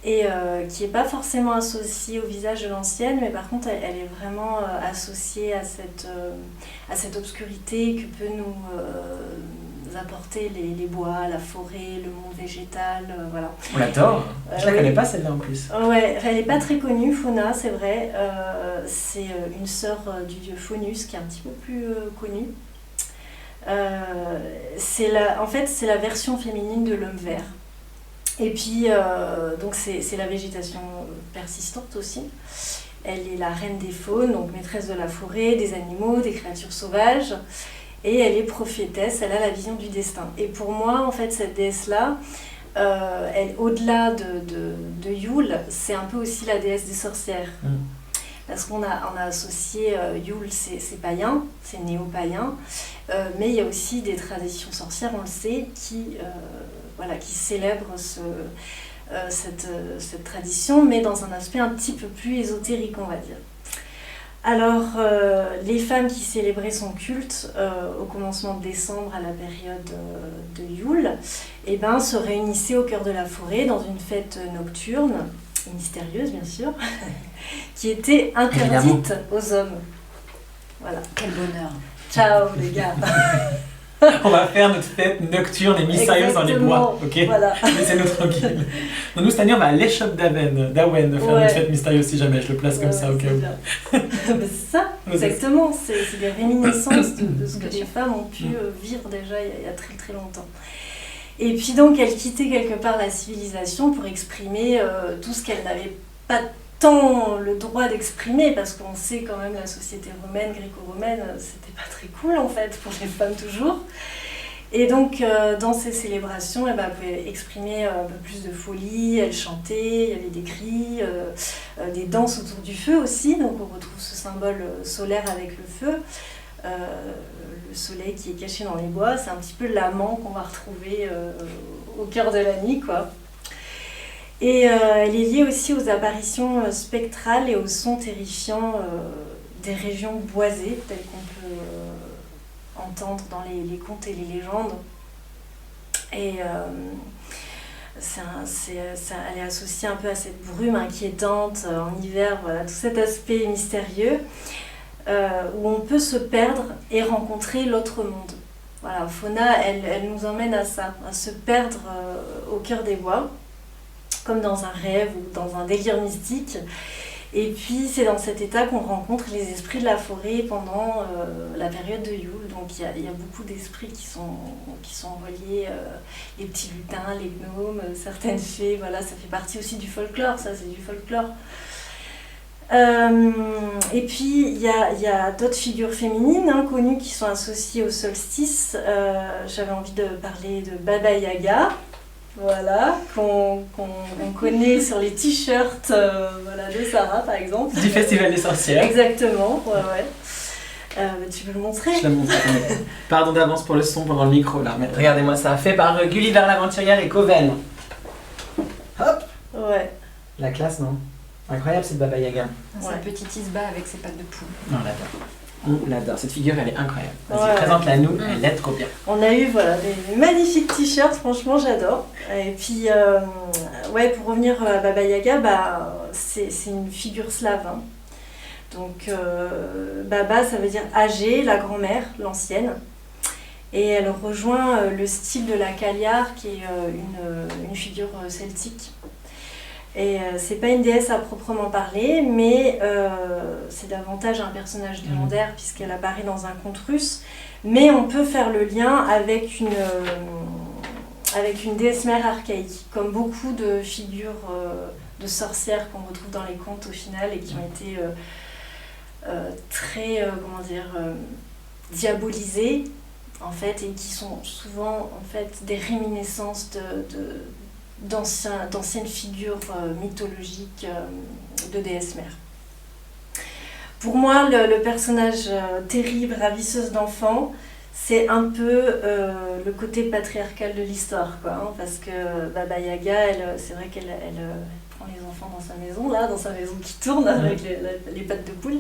et qui n'est pas forcément associée au visage de l'ancienne, mais par contre elle est vraiment associée à cette obscurité que peut nous apporter les bois, la forêt, le monde végétal, voilà. On l'adore, je la connais pas celle-là en plus. Ouais, elle n'est pas très connue, Fauna, c'est vrai, c'est une sœur du dieu Faunus qui est un petit peu plus connue. C'est la version féminine de l'homme vert. Et puis, donc c'est la végétation persistante aussi. Elle est la reine des faunes, donc maîtresse de la forêt, des animaux, des créatures sauvages. Et elle est prophétesse, elle a la vision du destin. Et pour moi, en fait, cette déesse-là, au-delà de Yule, c'est un peu aussi la déesse des sorcières. Parce qu'on a associé Yule, c'est païen, c'est néo-païen, mais il y a aussi des traditions sorcières, on le sait, qui célèbrent cette tradition, mais dans un aspect un petit peu plus ésotérique, on va dire. Alors, les femmes qui célébraient son culte au commencement de décembre, à la période de Yule, se réunissaient au cœur de la forêt dans une fête nocturne, et mystérieuse bien sûr, qui était interdite aux hommes. Voilà. Quel bonheur. Ciao les gars. On va faire notre fête nocturne et mystérieuse dans les bois, ok? Voilà. Laissez-nous tranquilles. Donc nous, cette année, on va à l'échoppe d'Awen faire notre fête mystérieuse si jamais, je le place comme ça au cas où. C'est ça, exactement. C'est des réminiscences de ce que les femmes ont pu vivre déjà il y a très très longtemps. Et puis donc, elle quittait quelque part la civilisation pour exprimer tout ce qu'elle n'avait pas tant le droit d'exprimer, parce qu'on sait quand même la société romaine, gréco-romaine, c'était pas très cool en fait pour les femmes toujours. Et donc dans ces célébrations, elle pouvait exprimer un peu plus de folie, elle chantait, il y avait des cris, des danses autour du feu aussi, donc on retrouve ce symbole solaire avec le feu. Le soleil qui est caché dans les bois, c'est un petit peu l'amant qu'on va retrouver au cœur de la nuit, quoi. Et elle est liée aussi aux apparitions spectrales et aux sons terrifiants des régions boisées, telles qu'on peut entendre dans les contes et les légendes. Et elle est associée un peu à cette brume inquiétante en hiver, voilà, tout cet aspect mystérieux où on peut se perdre et rencontrer l'autre monde. Voilà, Fauna, elle nous emmène à ça, à se perdre au cœur des bois, comme dans un rêve ou dans un délire mystique. Et puis c'est dans cet état qu'on rencontre les esprits de la forêt pendant la période de Yule. Donc il y a beaucoup d'esprits qui sont reliés, les petits lutins, les gnomes, certaines fées, voilà, ça fait partie aussi du folklore, ça c'est du folklore. Et puis il y a d'autres figures féminines connues qui sont associées au solstice. J'avais envie de parler de Baba Yaga. Voilà, qu'on connaît sur les t-shirts de Sarah par exemple. Du Festival des sorcières. Exactement, ouais. Tu peux le montrer? Je la montre. Pardon d'avance pour le son pendant le micro là, mais regardez-moi ça, fait par Gulliver l'aventurière et Coven. Hop. Ouais. La classe, non? Incroyable cette Baba Yaga. C'est un petit Isba avec ses pattes de poule. Non, on l'adore. On l'adore, cette figure elle est incroyable. Vas-y, présente-la nous, elle est trop bien. On a eu des magnifiques t-shirts, franchement j'adore. Et puis, pour revenir à Baba Yaga, c'est une figure slave. Donc, Baba ça veut dire âgée, la grand-mère, l'ancienne. Et elle rejoint le style de la Cagliare qui est une figure celtique. Et c'est pas une déesse à proprement parler, mais c'est davantage un personnage légendaire puisqu'elle apparaît dans un conte russe. Mais on peut faire le lien avec une déesse mère archaïque, comme beaucoup de figures de sorcières qu'on retrouve dans les contes au final et qui ont été très, diabolisées en fait, et qui sont souvent en fait des réminiscences d'anciennes figures mythologiques de déesse mère. Pour moi, le personnage terrible, ravisseuse d'enfants, c'est un peu le côté patriarcal de l'histoire, quoi, parce que Baba Yaga, c'est vrai qu'elle prend les enfants dans sa maison, là, dans sa maison qui tourne avec les pattes de poule.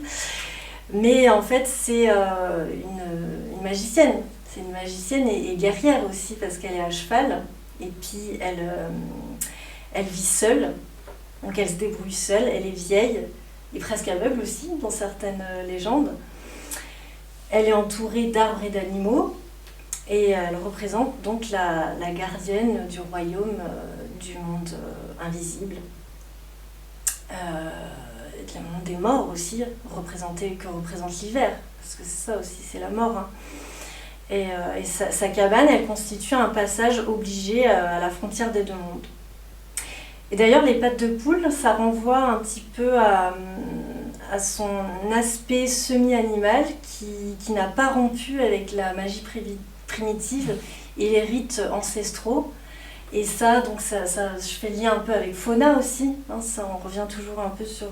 Mais en fait, c'est une magicienne. C'est une magicienne et guerrière aussi, parce qu'elle est à cheval. Et puis elle vit seule, donc elle se débrouille seule, elle est vieille et presque aveugle aussi dans certaines légendes. Elle est entourée d'arbres et d'animaux et elle représente donc la gardienne du royaume du monde invisible, du monde des morts aussi, que représente l'hiver, parce que c'est ça aussi, c'est la mort. Et sa cabane, elle constitue un passage obligé à la frontière des deux mondes. Et d'ailleurs, les pattes de poule, ça renvoie un petit peu à son aspect semi-animal qui n'a pas rompu avec la magie primitive et les rites ancestraux. Et ça, donc je fais le lien un peu avec Fauna aussi. Ça, on revient toujours un peu sur...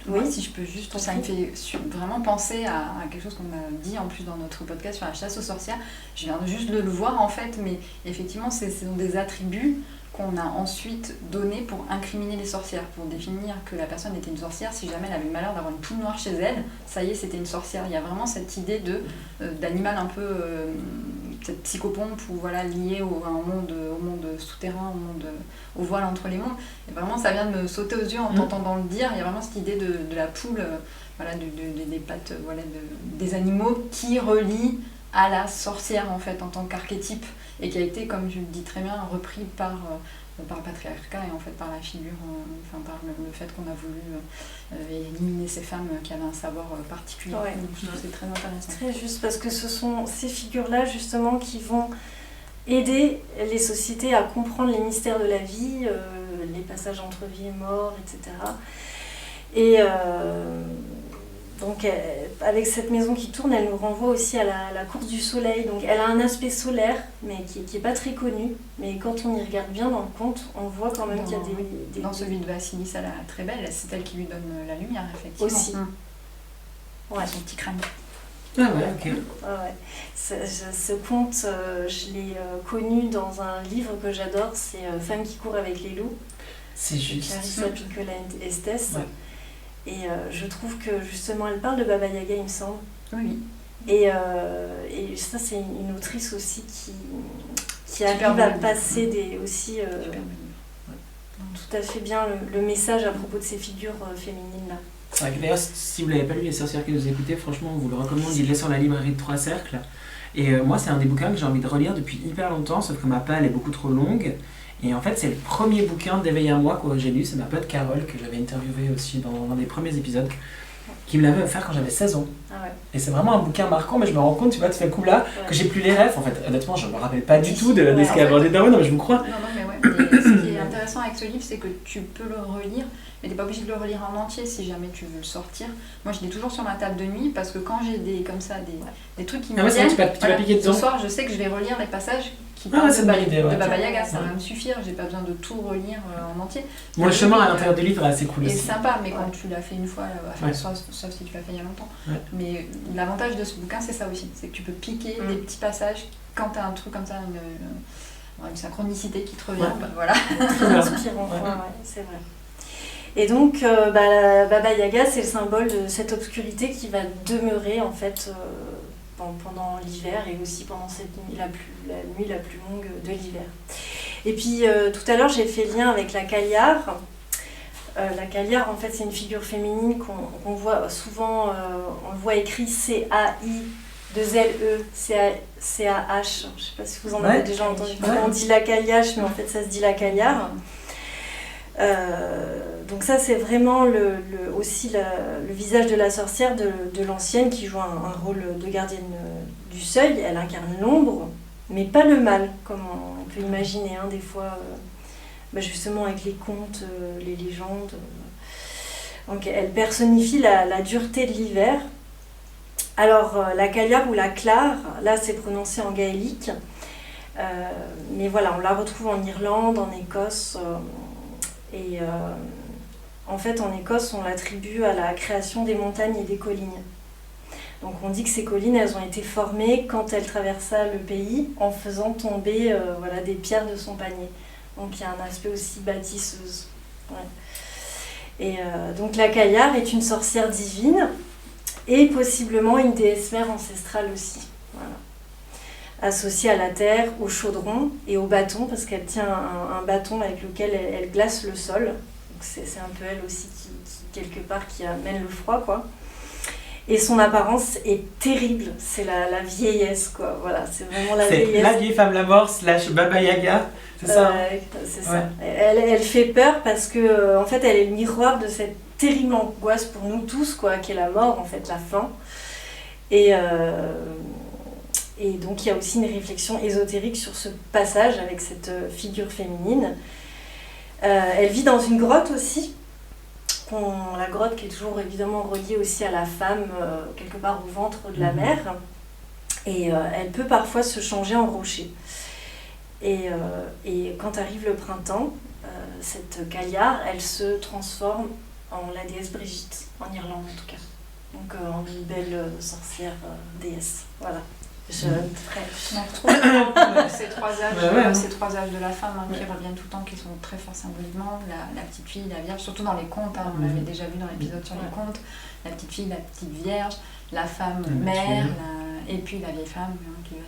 Oui, si je peux juste, ça me fait vraiment penser à quelque chose qu'on a dit en plus dans notre podcast sur la chasse aux sorcières. Je viens juste de le voir en fait, mais effectivement, ce sont des attributs qu'on a ensuite donnés pour incriminer les sorcières, pour définir que la personne était une sorcière. Si jamais elle avait le malheur d'avoir une poule noire chez elle, ça y est, c'était une sorcière. Il y a vraiment cette idée d'animal un peu cette psychopompe ou voilà, liée au monde souterrain, au voile entre les mondes. Et vraiment, ça vient de me sauter aux yeux en t'entendant le dire. Il y a vraiment cette idée de la poule, des pattes, des animaux qui relient à la sorcière en fait en tant qu'archétype et qui a été, comme je le dis très bien, repris par le patriarcat et en fait par la figure, par le fait qu'on a voulu éliminer ces femmes qui avaient un savoir particulier. Ouais. Donc je trouve que c'est très intéressant. Très juste, parce que ce sont ces figures-là justement qui vont aider les sociétés à comprendre les mystères de la vie, les passages entre vie et mort, etc. Et donc avec cette maison qui tourne, elle nous renvoie aussi à la course du soleil. Donc elle a un aspect solaire, mais qui n'est pas très connu. Mais quand on y regarde bien dans le conte, on voit quand même qu'il y a des... Dans celui de Vassilis, elle est très belle, c'est elle qui lui donne la lumière, effectivement. Aussi. Ouais. Son petit crâne. Ah ouais, ok. Ouais. Ce conte, je l'ai connu dans un livre que j'adore, c'est Femmes qui courent avec les loups. C'est juste. Clarissa Pinkola Estés. Ouais. Et je trouve que justement, elle parle de Baba Yaga, il me semble. Oui. Et ça, c'est une autrice aussi qui arrive Super à bonne. passer aussi Super belle. tout à fait bien le message à propos de ces figures féminines-là. C'est vrai que d'ailleurs, si vous l'avez pas lu, les sorcières qui nous écoutez, franchement, on vous le recommande. Il est sur la librairie de 3 cercles. Et moi, c'est un des bouquins que j'ai envie de relire depuis hyper longtemps, sauf que ma palle est beaucoup trop longue. Et en fait, c'est le premier bouquin d'éveil à moi que j'ai lu. C'est ma pote Carole, que j'avais interviewée aussi dans un des premiers épisodes, qui me l'avait offert quand j'avais 16 ans. Ah ouais. Et c'est vraiment un bouquin marquant, mais je me rends compte, tu vois, de ce coup-là, Ouais. que j'ai plus les rêves. En fait, honnêtement, je me rappelle pas du tout de Ouais, ce qu'il y a en fait- abordé dedans. Non, mais je vous crois. Non, mais ouais. Mais ce qui est intéressant avec ce livre, c'est que tu peux le relire, mais t'es pas obligé de le relire en entier si jamais tu veux le sortir. Moi, je l'ai toujours sur ma table de nuit parce que quand j'ai des trucs qui me Ah ouais, c'est vrai, viennent, tu vas piquer dedans. ce soir, je sais que je vais relire les passages qui Ah parlent ouais, c'est de, une bonne idée, ouais. de Baba Yaga. Ça Ouais. va me suffire. J'ai pas besoin de tout relire en entier. Bon, le chemin à l'intérieur du livre est assez cool Et aussi. c'est sympa, mais quand tu l'as fait une fois, Ouais. sauf si tu l'as fait il y a longtemps. Ouais. Mais l'avantage de ce bouquin, c'est ça aussi. C'est que tu peux piquer des petits passages quand tu as un truc comme ça, une synchronicité qui te revient. Ouais. Bah, voilà. Très inspirant, Ouais. ouais, c'est vrai. Et donc, Baba Yaga, c'est le symbole de cette obscurité qui va demeurer en fait pendant l'hiver et aussi pendant cette nuit la nuit la plus longue de l'hiver. Et puis, tout à l'heure, j'ai fait lien avec la Cagliare. La Cagliare, en fait, c'est une figure féminine qu'on voit souvent, on le voit écrit C-A-I-2-L-E, C-A-H. Je ne sais pas si vous en avez Ouais. déjà entendu. Ouais. On dit la Cagliache, mais en fait, ça se dit la Cagliare. Donc ça, c'est vraiment aussi le visage de la sorcière de l'ancienne qui joue un rôle de gardienne du seuil. Elle incarne l'ombre, mais pas le mal, comme on peut imaginer des fois, justement avec les contes, les légendes. Donc elle personnifie la dureté de l'hiver. Alors la Cagliare ou la Clare, là c'est prononcé en gaélique, mais voilà, on la retrouve en Irlande, en Écosse. Et en fait, en Écosse, on l'attribue à la création des montagnes et des collines. Donc on dit que ces collines, elles ont été formées quand elle traversa le pays en faisant tomber des pierres de son panier. Donc il y a un aspect aussi bâtisseuse. Ouais. Et donc la Cagliare est une sorcière divine et possiblement une déesse mère ancestrale aussi. Voilà. Associée à la terre, au chaudron et au bâton, parce qu'elle tient un bâton avec lequel elle glace le sol. Donc c'est un peu elle aussi qui quelque part, qui amène le froid, quoi. Et son apparence est terrible, c'est la vieillesse, quoi. Voilà, c'est vraiment la C'est vieillesse. la vieille femme la mort / Baba Yaga, c'est ça C'est ça. Ouais. Elle fait peur parce que, en fait, elle est le miroir de cette terrible angoisse pour nous tous, quoi, qui est la mort, en fait, la fin. Et donc, il y a aussi une réflexion ésotérique sur ce passage avec cette figure féminine. Elle vit dans une grotte aussi. La grotte qui est toujours évidemment reliée aussi à la femme, quelque part au ventre de la mer. Et elle peut parfois se changer en rocher. Et quand arrive le printemps, cette Cagliare, elle se transforme en la déesse Brigitte, en Irlande en tout cas. Donc en une belle sorcière déesse. Voilà. Jeune, fraîche. On retrouve ces trois âges, Ouais. ces trois âges de la femme qui reviennent tout le temps, qui sont très forts symboliquement. La petite fille, la vierge, surtout dans les contes, on l'avait déjà vu dans l'épisode sur les contes. La petite fille, la petite vierge, la femme mère, et puis la vieille femme qui va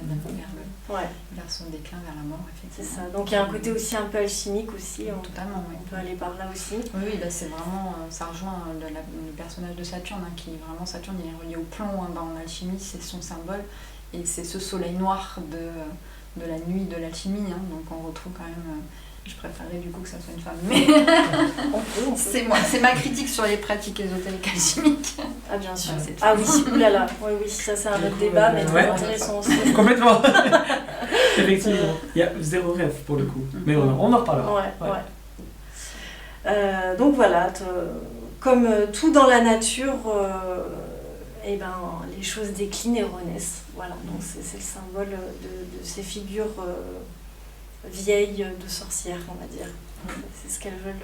vers son déclin, vers la mort, C'est effectivement. ça. Donc il y a un côté aussi un peu alchimique aussi. Totalement, oui. On peut aller par là aussi. Oui, c'est vraiment, ça rejoint le personnage de Saturne, qui vraiment, Saturne il est relié au plomb dans l'alchimie, c'est son symbole. et c'est ce soleil noir de la nuit de l'alchimie, hein, donc on retrouve quand même... je préférerais du coup que ça soit une femme, mais On peut. c'est ma critique sur les pratiques ésotériques alchimiques. Ah bien sûr. Ouais, c'est Ah oui, oulala. Oui, ça c'est un Du autre coup, débat, mais ouais. très intéressant aussi. Complètement. Effectivement. Il y a 0 rêve pour le coup. Mais on en reparlera. Ouais. Donc voilà, comme tout dans la nature, eh ben, les choses déclinent et renaissent. Voilà, donc c'est le symbole de ces figures vieilles de sorcières, on va dire. C'est ce qu'elles veulent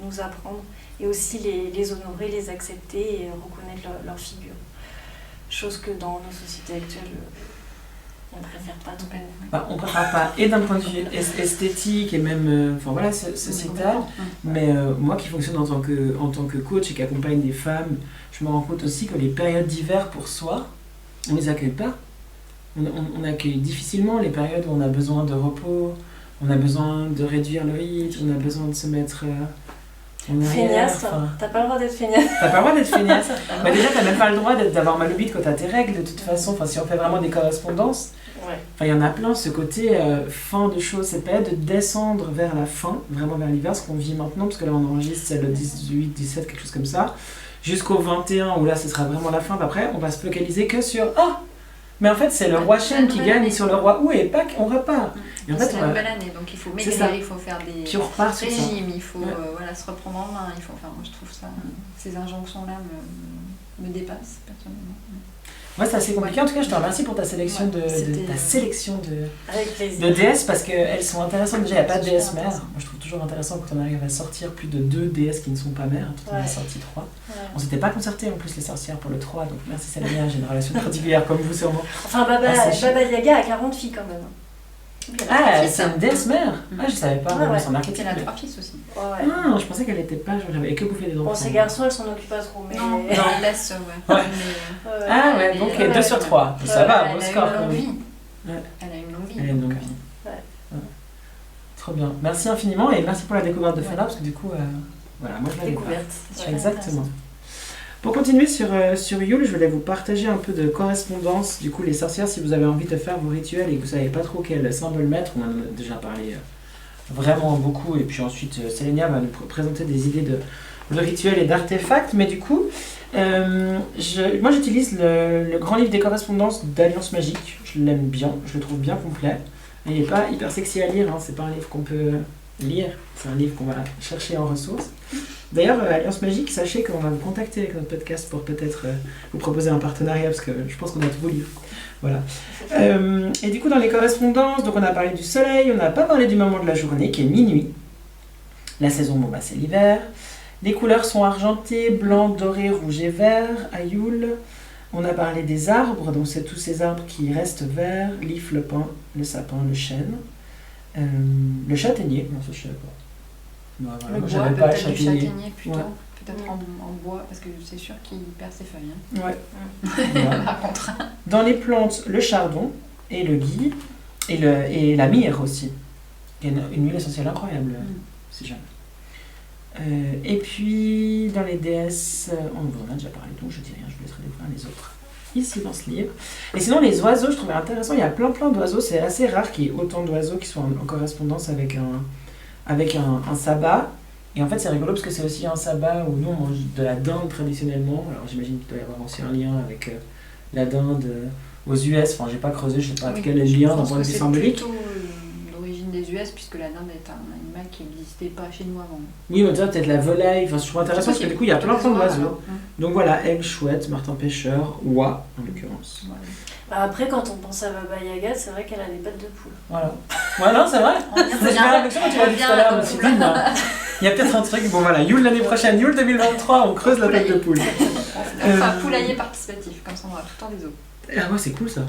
nous apprendre. Et aussi les honorer, les accepter et reconnaître leur figure. Chose que dans nos sociétés actuelles, on ne préfère pas trop. Bah, on ne préfère pas, et d'un point de vue esthétique et même sociétal, mais moi qui fonctionne en tant que coach et qui accompagne des femmes, je me rends compte aussi que les périodes d'hiver pour soi, on ne les accueille pas. On accueille difficilement les périodes où on a besoin de repos, on a besoin de réduire le rythme, on a besoin de se mettre en arrière. Feignasse, t'as pas le droit d'être feignasse. T'as pas le droit d'être feignasse. Bah déjà, t'as même pas le droit d'avoir mal au bide quand t'as tes règles, de toute façon. Enfin, si on fait vraiment des correspondances, Ouais. enfin, il y en a plein, ce côté fin de choses, cette période de descendre vers la fin, vraiment vers l'hiver, ce qu'on vit maintenant, parce que là on enregistre, c'est le 18, 17, quelque chose comme ça, jusqu'au 21, où là ce sera vraiment la fin. Après, on va se focaliser que sur mais en fait, c'est le roi Shen qui gagne sur le roi Wu et Pâques, on repart. Et en fait, c'est la nouvelle année, donc il faut maigrir, il faut faire des puis on repart sur ça. régimes, il faut se reprendre en main. Moi, je trouve ça, ces injonctions-là me dépassent personnellement. Ouais, c'est assez compliqué. En tout cas, je te remercie pour ta sélection Avec plaisir. de déesses, parce qu'elles sont intéressantes. Déjà, il n'y a pas de C'est déesse super mère. intéressant. Moi, je trouve toujours intéressant quand on arrive à sortir plus de 2 déesses qui ne sont pas mères. On en a sorti 3. Ouais. On s'était pas concerté en plus les sorcières pour le 3, donc merci Salamia, j'ai une relation particulière comme vous sûrement. Enfin, Baba Yaga a 40 filles quand même. Ah, c'est une déesse mère. Ah, je savais pas, Ouais. son archétype. Elle a 3 fils aussi. Ouais. Ah, je pensais qu'elle était pas, j'avais que bouffé des enfants. Bon, ces garçons, elles s'en occupent pas trop, mais... Non, elle laisse, Ouais. Mais, Ah ouais, donc Ouais, 2 sur 3. Ça va, beau score. Elle a une longue vie. Ouais. Elle a une longue vie. Elle a une longue donc, vie. Ouais. Trop bien. Merci infiniment et merci pour la découverte de Fela, parce que du coup, voilà, moi je l'avais pas. Découverte. c'est super Exactement. Pour continuer sur Yule, je voulais vous partager un peu de correspondance. Du coup, les sorcières, si vous avez envie de faire vos rituels et que vous savez pas trop quel symbole mettre, on en a déjà parlé vraiment beaucoup. Et puis ensuite, Sélénia va nous présenter des idées de rituels et d'artefacts. Mais du coup, moi j'utilise le grand livre des correspondances d'Alliance Magique. Je l'aime bien, je le trouve bien complet. Il n'est pas hyper sexy à lire, hein. C'est pas un livre qu'on peut lire, c'est un livre qu'on va chercher en ressources. D'ailleurs, Alliance Magique, sachez qu'on va vous contacter avec notre podcast pour peut-être vous proposer un partenariat, parce que je pense qu'on a tous vos livres. Voilà. Et du coup, dans les correspondances, donc on a parlé du soleil, on n'a pas parlé du moment de la journée, qui est minuit. La saison, c'est l'hiver. Les couleurs sont argentées, blanc, doré, rouge et vert, à Yule. On a parlé des arbres, donc c'est tous ces arbres qui restent verts, l'if, le pin, le sapin, le chêne. Le châtaignier, non, ça je savais pas. Non, voilà, Le moi, bois, j'avais pas le peut-être du châtaignier plutôt. Ouais. Peut-être en bois, parce que c'est sûr qu'il perd ses feuilles. Ouais. Hein. Par contre. Dans les plantes, le chardon et le gui et la myrrhe aussi. Il y a une huile essentielle incroyable, si jamais. Et puis, dans les déesses, on en a déjà parlé, donc je dis rien, je vous laisserai découvrir les autres ici dans ce livre. Et sinon, les oiseaux, je trouvais intéressant, il y a plein d'oiseaux, c'est assez rare qu'il y ait autant d'oiseaux qui soient en correspondance avec un sabbat. Et en fait, c'est rigolo parce que c'est aussi un sabbat où nous on mange de la dinde traditionnellement. Alors j'imagine qu'il doit y avoir aussi un lien avec la dinde aux US. Enfin, j'ai pas creusé, je sais pas quel est le lien d'un point de vue symbolique. C'est plutôt l'origine des US, puisque la dinde est un animal qui n'existait pas chez nous avant. Oui, mais peut-être la volaille. Enfin, je trouve intéressant parce que du coup, il y a plein d'oiseaux. Hein. Donc voilà, aigle, chouette, martin pêcheur, oie en l'occurrence. Voilà. Bah après, quand on pense à Baba Yaga, c'est vrai qu'elle a des pattes de poule. Voilà. Ouais, non, c'est vrai. On revient- C'est super réflexion quand tu l'as dit tout à l'heure, je me suis dit, non. Il y a peut-être un truc. Bon voilà, Yule l'année prochaine, Yule 2023, on creuse la tête de poule. Enfin, poulailler participatif, comme ça on aura tout le temps des os. Ah ouais, c'est cool ça.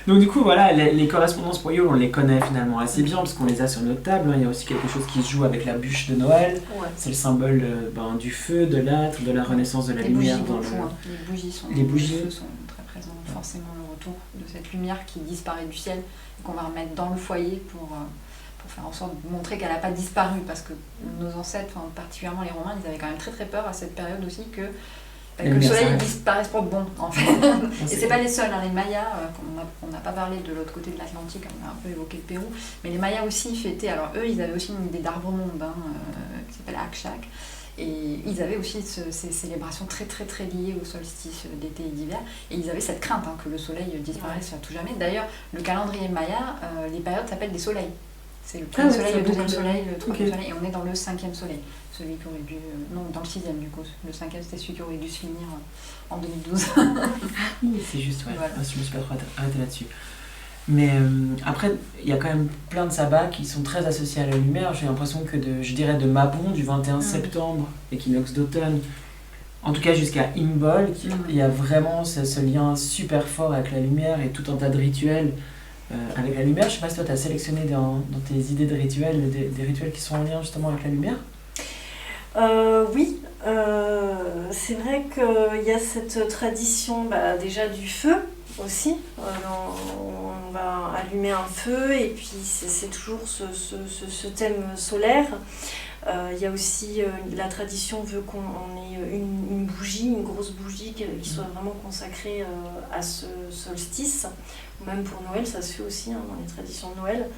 Donc du coup, voilà, les correspondances pour Yule, on les connaît finalement assez bien parce qu'on les a sur notre table. Il y a aussi quelque chose qui se joue avec la bûche de Noël. Ouais. C'est le symbole du feu, de l'âtre, de la renaissance de la Les lumière. bougies Dans beaucoup, le... hein. Les bougies. le feu sont très présents. Forcément le retour de cette lumière qui disparaît du ciel et qu'on va remettre dans le foyer pour faire en sorte de montrer qu'elle n'a pas disparu, parce que nos ancêtres, particulièrement les Romains, ils avaient quand même très très peur à cette période aussi que que le soleil disparaisse pour de bon, en fait. Et c'est pas les seuls, les Mayas, on n'a pas parlé de l'autre côté de l'Atlantique, on a un peu évoqué le Pérou, mais les Mayas aussi fêtaient, alors eux, ils avaient aussi une idée d'arbre-monde qui s'appelle Akshak, et ils avaient aussi ces célébrations très très très liées au solstice d'été et d'hiver, et ils avaient cette crainte que le soleil disparaisse à tout jamais. D'ailleurs, le calendrier Maya, les périodes s'appellent des soleils. C'est le premier soleil, le deuxième soleil, le troisième soleil, et on est dans le 5e soleil. Celui qui aurait dû... non, dans le 6e du coup. Le 5e, c'était celui qui aurait dû se finir en 2012. Oui, c'est juste, ouais. Voilà. Je me suis pas trop arrêtée là-dessus. Mais après, il y a quand même plein de sabbats qui sont très associés à la lumière. J'ai l'impression que de Mabon, du 21 septembre, équinoxe d'automne, en tout cas jusqu'à Imbolc, il y a vraiment ce lien super fort avec la lumière et tout un tas de rituels avec la lumière. Je sais pas si toi tu as sélectionné dans tes idées de rituels des rituels qui sont en lien justement avec la lumière. Oui, c'est vrai qu'il y a cette tradition déjà du feu aussi. On va allumer un feu et puis c'est toujours ce thème solaire. Il y a aussi la tradition veut qu'on ait une bougie, une grosse bougie qui soit vraiment consacrée à ce solstice. Même pour Noël, ça se fait aussi dans les traditions de Noël.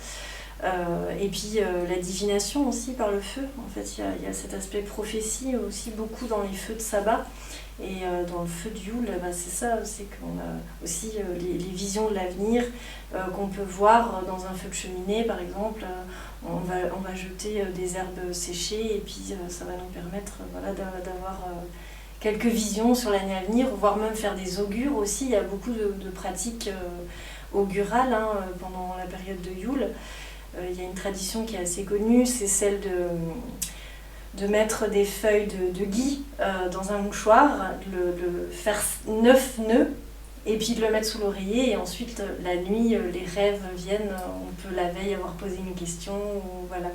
Et puis la divination aussi par le feu. En fait, il y a cet aspect prophétie aussi beaucoup dans les feux de sabbat. Et dans le feu de Yule, c'est ça, c'est qu'on a aussi les visions de l'avenir qu'on peut voir dans un feu de cheminée, par exemple. On va jeter des herbes séchées et puis ça va nous permettre d'avoir quelques visions sur l'année à venir, voire même faire des augures aussi. Il y a beaucoup de pratiques augurales pendant la période de Yule. Il y a une tradition qui est assez connue, c'est celle de mettre des feuilles de gui dans un mouchoir, de faire 9 nœuds et puis de le mettre sous l'oreiller et ensuite la nuit les rêves viennent, on peut la veille avoir posé une question ou voilà.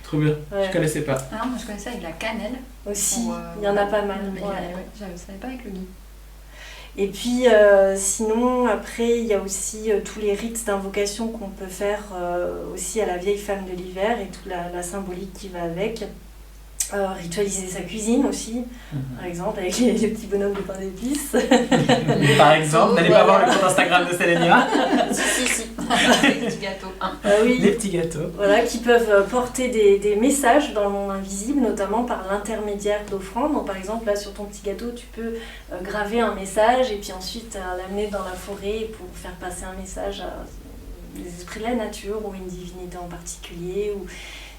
Trop bien, je connaissais pas. Alors moi je connaissais avec la cannelle. Aussi, il y en a pas mal. Je ne savais pas avec le gui. Et puis sinon après il y a aussi tous les rites d'invocation qu'on peut faire aussi à la vieille femme de l'hiver et toute la symbolique qui va avec. Ritualiser sa cuisine aussi, par exemple, avec les petits bonhommes de pain d'épices. Par exemple, n'allez pas voir le compte Instagram de Sélénia. Si. Les petits gâteaux. Oui. Les petits gâteaux. Voilà, qui peuvent porter des messages dans le monde invisible, notamment par l'intermédiaire d'offrandes. Donc, par exemple, là, sur ton petit gâteau, tu peux graver un message et puis ensuite l'amener dans la forêt pour faire passer un message à les esprits de la nature ou une divinité en particulier. Ou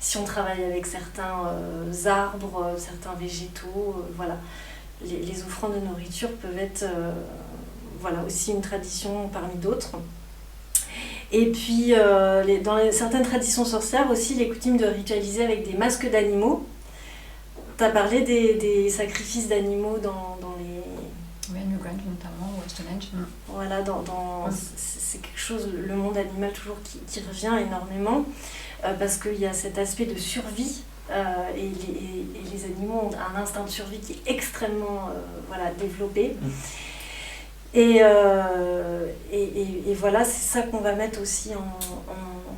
si on travaille avec certains arbres, certains végétaux, voilà. Les offrandes de nourriture peuvent être aussi une tradition parmi d'autres. Et puis, dans certaines traditions sorcières aussi, les coutumes de ritualiser avec des masques d'animaux. Tu as parlé des sacrifices d'animaux dans les... Oui, Newgrange notamment, ou Stonehenge. Voilà, c'est quelque chose, le monde animal toujours qui revient énormément. Parce qu'il y a cet aspect de survie et les animaux ont un instinct de survie qui est extrêmement développé. Et voilà, c'est ça qu'on va mettre aussi,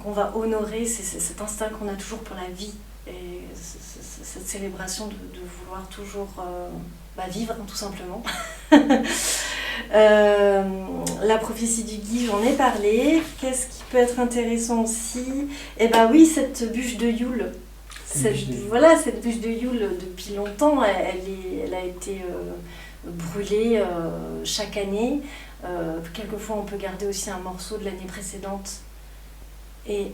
qu'on va honorer, c'est cet instinct qu'on a toujours pour la vie et cette célébration de vouloir toujours vivre tout simplement. La prophétie du gui, j'en ai parlé. Qu'est-ce qui peut être intéressant aussi ? Oui, cette bûche de Yule. Cette bûche de Yule, depuis longtemps, elle a été brûlée chaque année. Quelquefois, on peut garder aussi un morceau de l'année précédente et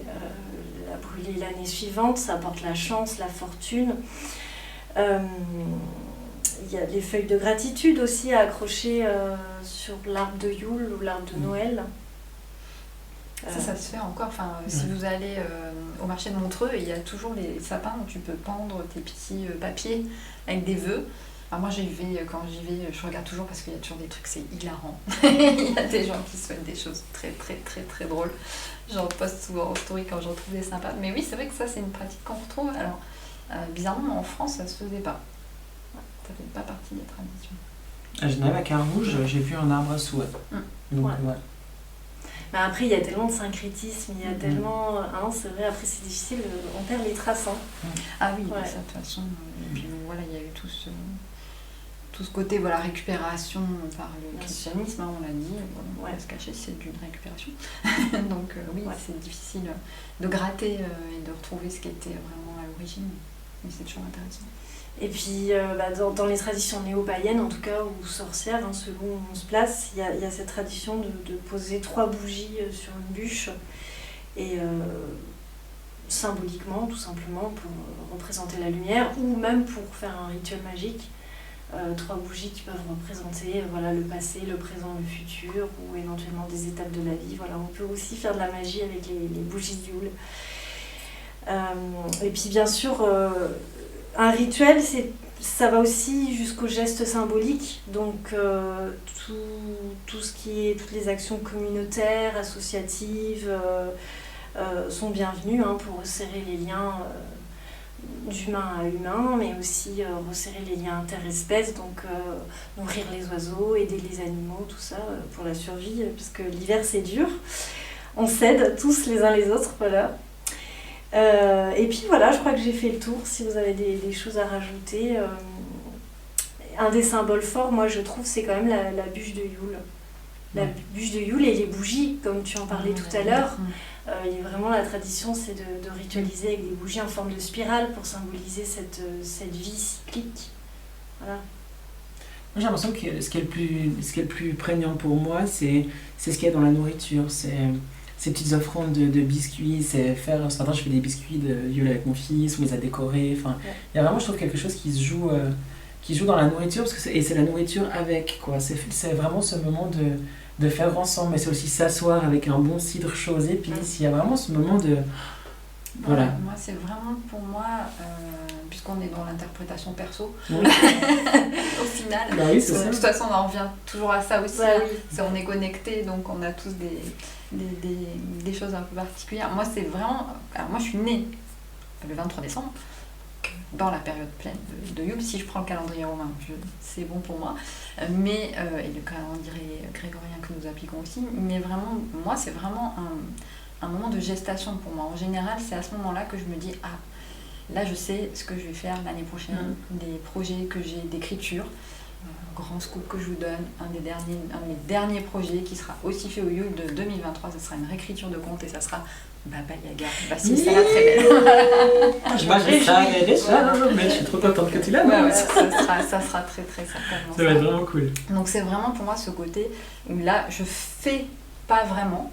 la brûler l'année suivante. Ça apporte la chance, la fortune. Il y a les feuilles de gratitude aussi à accrocher sur l'arbre de Yule ou l'arbre de Noël. Ça se fait encore. Si vous allez au marché de Montreux, il y a toujours les sapins où tu peux pendre tes petits papiers avec des vœux. Alors moi quand j'y vais, je regarde toujours parce qu'il y a toujours des trucs, c'est hilarant. Il y a des gens qui souhaitent des choses très très très très drôles. J'en poste souvent en story quand j'en trouve des sympas. Mais oui, c'est vrai que ça c'est une pratique qu'on retrouve. Alors bizarrement en France ça se faisait pas. Ça fait pas partie des traditions. À Genève, à Carouge, j'ai vu un arbre à souhait. Donc, ouais. Mais après, il y a tellement de syncrétisme, il y a tellement... c'est vrai, après c'est difficile, on perd les traces. Ah oui, de toute façon. Et puis voilà, il y a eu tout tout ce côté voilà, récupération par le Bien christianisme, hein, on l'a dit, on va Ouais. pas se cacher, c'est d'une récupération. Donc oui, Ouais. c'est difficile de gratter et de retrouver ce qui était vraiment à l'origine, mais c'est toujours intéressant. Et puis, dans les traditions néo-païennes, en tout cas, ou sorcières, hein, selon où on se place, il y a cette tradition de poser 3 bougies sur une bûche, et symboliquement, tout simplement, pour représenter la lumière, ou même pour faire un rituel magique. 3 bougies qui peuvent représenter voilà, le passé, le présent, le futur, ou éventuellement des étapes de la vie. Voilà, on peut aussi faire de la magie avec les bougies de Yule. Et puis, bien sûr... un rituel, ça va aussi jusqu'au geste symbolique, donc tout ce qui est, toutes les actions communautaires, associatives sont bienvenues hein, pour resserrer les liens d'humain à humain, mais aussi resserrer les liens interespèces, donc nourrir les oiseaux, aider les animaux, tout ça pour la survie, parce que l'hiver c'est dur, on s'aide tous les uns les autres, voilà. Et puis voilà, je crois que j'ai fait le tour. Si vous avez des choses à rajouter, un des symboles forts, moi je trouve, c'est quand même la bûche de Yule. La bûche de Yule et les bougies, comme tu en parlais tout à l'heure. Il y a vraiment la tradition, c'est de ritualiser avec des bougies en forme de spirale pour symboliser cette vie cyclique. Voilà. Moi, j'ai l'impression que ce qui est le plus prégnant pour moi, c'est ce qu'il y a dans la nourriture. C'est ces petites offrandes de biscuits, c'est faire... Ce matin, je fais des biscuits de Yule avec mon fils, on les a décorés. Enfin, il y a vraiment, je trouve, quelque chose qui se joue dans la nourriture, parce que et c'est la nourriture avec, quoi. C'est vraiment ce moment de faire ensemble, mais c'est aussi s'asseoir avec un bon cidre chaud aux épices. Il y a vraiment ce moment de... Voilà. Moi, c'est vraiment pour moi, puisqu'on est dans l'interprétation perso, Oui. au final, Bah oui, c'est ça. de toute façon, on en revient toujours à ça aussi. Ouais, hein. oui. On est connectés, donc on a tous des choses un peu particulières. Moi, c'est vraiment... Alors, moi, je suis née le 23 décembre, dans la période pleine de Yule. Si je prends le calendrier romain, c'est bon pour moi. Et le calendrier grégorien que nous appliquons aussi. Mais vraiment, moi, c'est vraiment un moment de gestation pour moi. En général, c'est à ce moment-là que je me dis, ah, là, je sais ce que je vais faire l'année prochaine, des projets que j'ai d'écriture. Grand scoop que je vous donne, un de mes derniers projets qui sera aussi fait au Yule de 2023, ce sera une réécriture de conte et ça sera Baba Yaga. Voici ça la très belle. Moi, je savais déjà, mais je suis trop contente que tu l'as. Ouais, ça sera très très certainement. Ça va être vraiment cool. Donc c'est vraiment pour moi ce côté où là, je fais pas vraiment,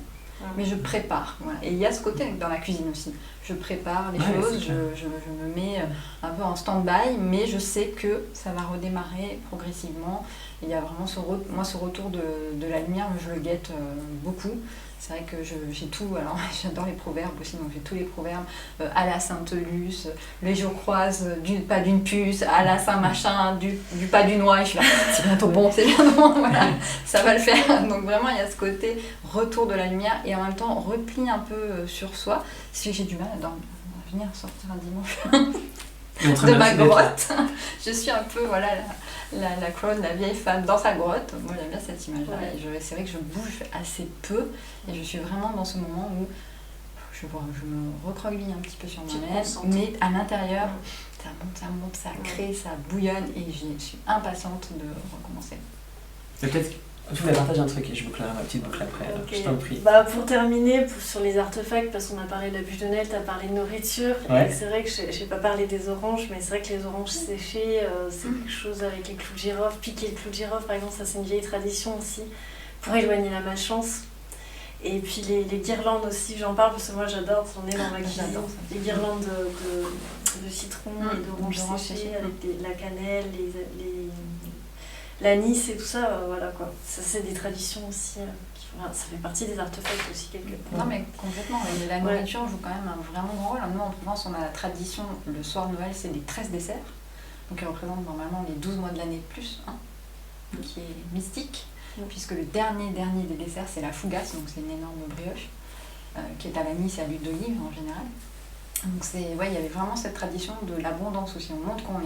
mais je prépare. Voilà. Et il y a ce côté dans la cuisine aussi. Je prépare les choses, je me mets un peu en stand-by, mais je sais que ça va redémarrer progressivement. Il y a vraiment ce retour de la lumière, je le guette beaucoup. C'est vrai que j'ai tout, alors j'adore les proverbes aussi, donc j'ai tous les proverbes, à la Sainte-Luce, les jours croisent du pas d'une puce, à la Saint-Machin, du pas d'une oie, et je suis là, c'est bientôt bon, voilà, ça va le faire. Donc vraiment, il y a ce côté retour de la lumière et en même temps repli un peu sur soi. Si j'ai du mal à venir sortir un dimanche de ma grotte, je suis un peu, voilà, la crone, la vieille femme dans sa grotte. Moi j'aime bien cette image-là. Ouais. Et c'est vrai que je bouge assez peu et je suis vraiment dans ce moment où je me recroqueville un petit peu sur moi-même, mais à l'intérieur, ça monte, ça crée, ça bouillonne et je suis impatiente de recommencer. Peut-être je voulais partager un truc et je bouclerai ma petite boucle après. Okay. Je t'en prie. Pour terminer, sur les artefacts, parce qu'on a parlé de la bûche de Noël, tu as parlé de nourriture. Ouais. Et c'est vrai que je n'ai pas parlé des oranges, mais c'est vrai que les oranges séchées, c'est quelque chose avec les clous de girofle. Piquer le clou de girofle, par exemple, ça c'est une vieille tradition aussi, pour éloigner la malchance. Et puis les guirlandes aussi, j'en parle parce que moi j'adore, on est dans ma cuisine. Les guirlandes de citron et d'oranges séchées avec la cannelle, l'anis et tout ça, voilà quoi. Ça c'est des traditions aussi, ça fait partie des artefacts aussi quelque part. Non mais complètement, la nourriture joue quand même un vraiment grand rôle. Nous en Provence on a la tradition, le soir de Noël c'est des 13 desserts, donc qui représentent normalement les 12 mois de l'année plus 1, qui est mystique, puisque le dernier des desserts c'est la fougasse, donc c'est une énorme brioche, qui est à l'anis et à l'huile d'olive en général. Donc il y avait vraiment cette tradition de l'abondance aussi, on montre qu'on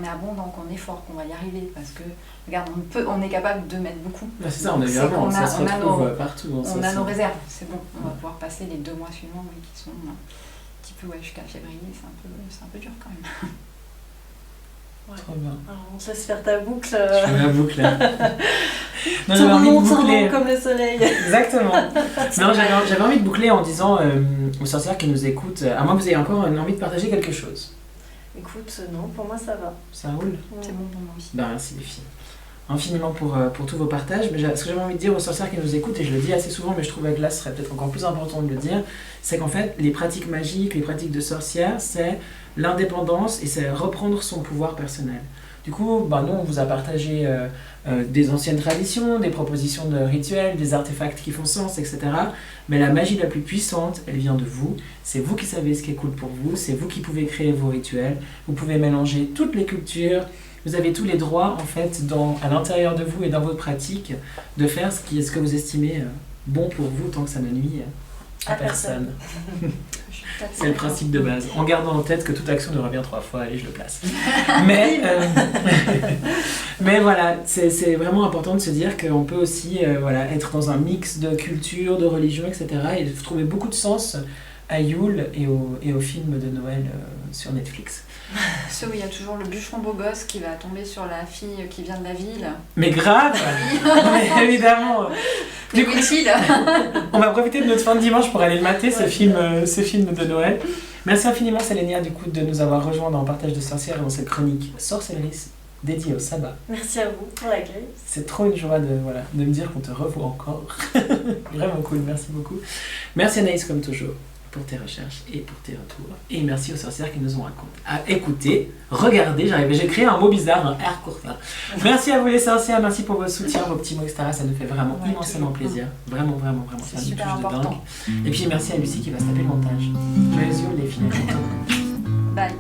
est abondant, qu'on est fort, qu'on va y arriver, parce que, regarde, on est capable de mettre beaucoup. Bah c'est ça, on est vraiment, ça se retrouve partout. On a nos réserves, c'est bon, on va pouvoir passer les 2 mois suivants, qui sont un petit peu jusqu'à février, c'est un peu dur quand même. Ouais. Trop bien. Alors, on se laisse faire ta boucle. Je fais ma boucle. Non, j'avais envie de Tournons, boucler. tournons comme le soleil. Exactement. Non, j'avais envie de boucler en disant aux sorcières qui nous écoutent, à moins que vous ayez encore envie de partager quelque chose. Écoute, non, pour moi ça va. Ça roule? C'est bon pour moi aussi. Ben, merci les filles. Infiniment pour tous vos partages. Mais ce que j'avais envie de dire aux sorcières qui nous écoutent, et je le dis assez souvent, mais je trouve que là ce serait peut-être encore plus important de le dire, c'est qu'en fait, les pratiques magiques, les pratiques de sorcières, c'est l'indépendance et c'est reprendre son pouvoir personnel. Du coup, ben, nous, on vous a partagé des anciennes traditions, des propositions de rituels, des artefacts qui font sens, etc. Mais la magie la plus puissante, elle vient de vous. C'est vous qui savez ce qui est cool pour vous. C'est vous qui pouvez créer vos rituels. Vous pouvez mélanger toutes les cultures. Vous avez tous les droits, en fait, à l'intérieur de vous et dans votre pratique, de faire ce que vous estimez bon pour vous, tant que ça ne nuit à personne. C'est le principe de base, en gardant en tête que toute action nous revient 3 fois, allez je le place. Mais voilà, c'est vraiment important de se dire qu'on peut aussi être dans un mix de culture, de religion, etc. et de trouver beaucoup de sens à Yule et au film de Noël sur Netflix. Ceux où il y a toujours le bûcheron beau gosse qui va tomber sur la fille qui vient de la ville. Mais grave. Mais évidemment. Du coup, utile. On va profiter de notre fin de dimanche pour aller le mater, ce film de Noël. Merci infiniment Sélénia du coup de nous avoir rejoints dans Partage de sorcières et dans cette chronique sorcellerie dédiée au sabbat. Merci à vous pour l'accueil. C'est trop une joie de me dire qu'on te revoit encore. Vraiment cool, merci beaucoup. Merci Anaïs comme toujours pour tes recherches et pour tes retours. Et merci aux sorcières qui nous ont écouté, regardé, j'ai créé un mot bizarre, un R court. Merci à vous les sorcières, merci pour votre soutien, vos petits mots, etc. Ça nous fait vraiment immensément plaisir. Vraiment, vraiment, vraiment. C'est super important. Et puis merci à Lucie qui va se taper le montage. Joyeux Yule les filles. Bye.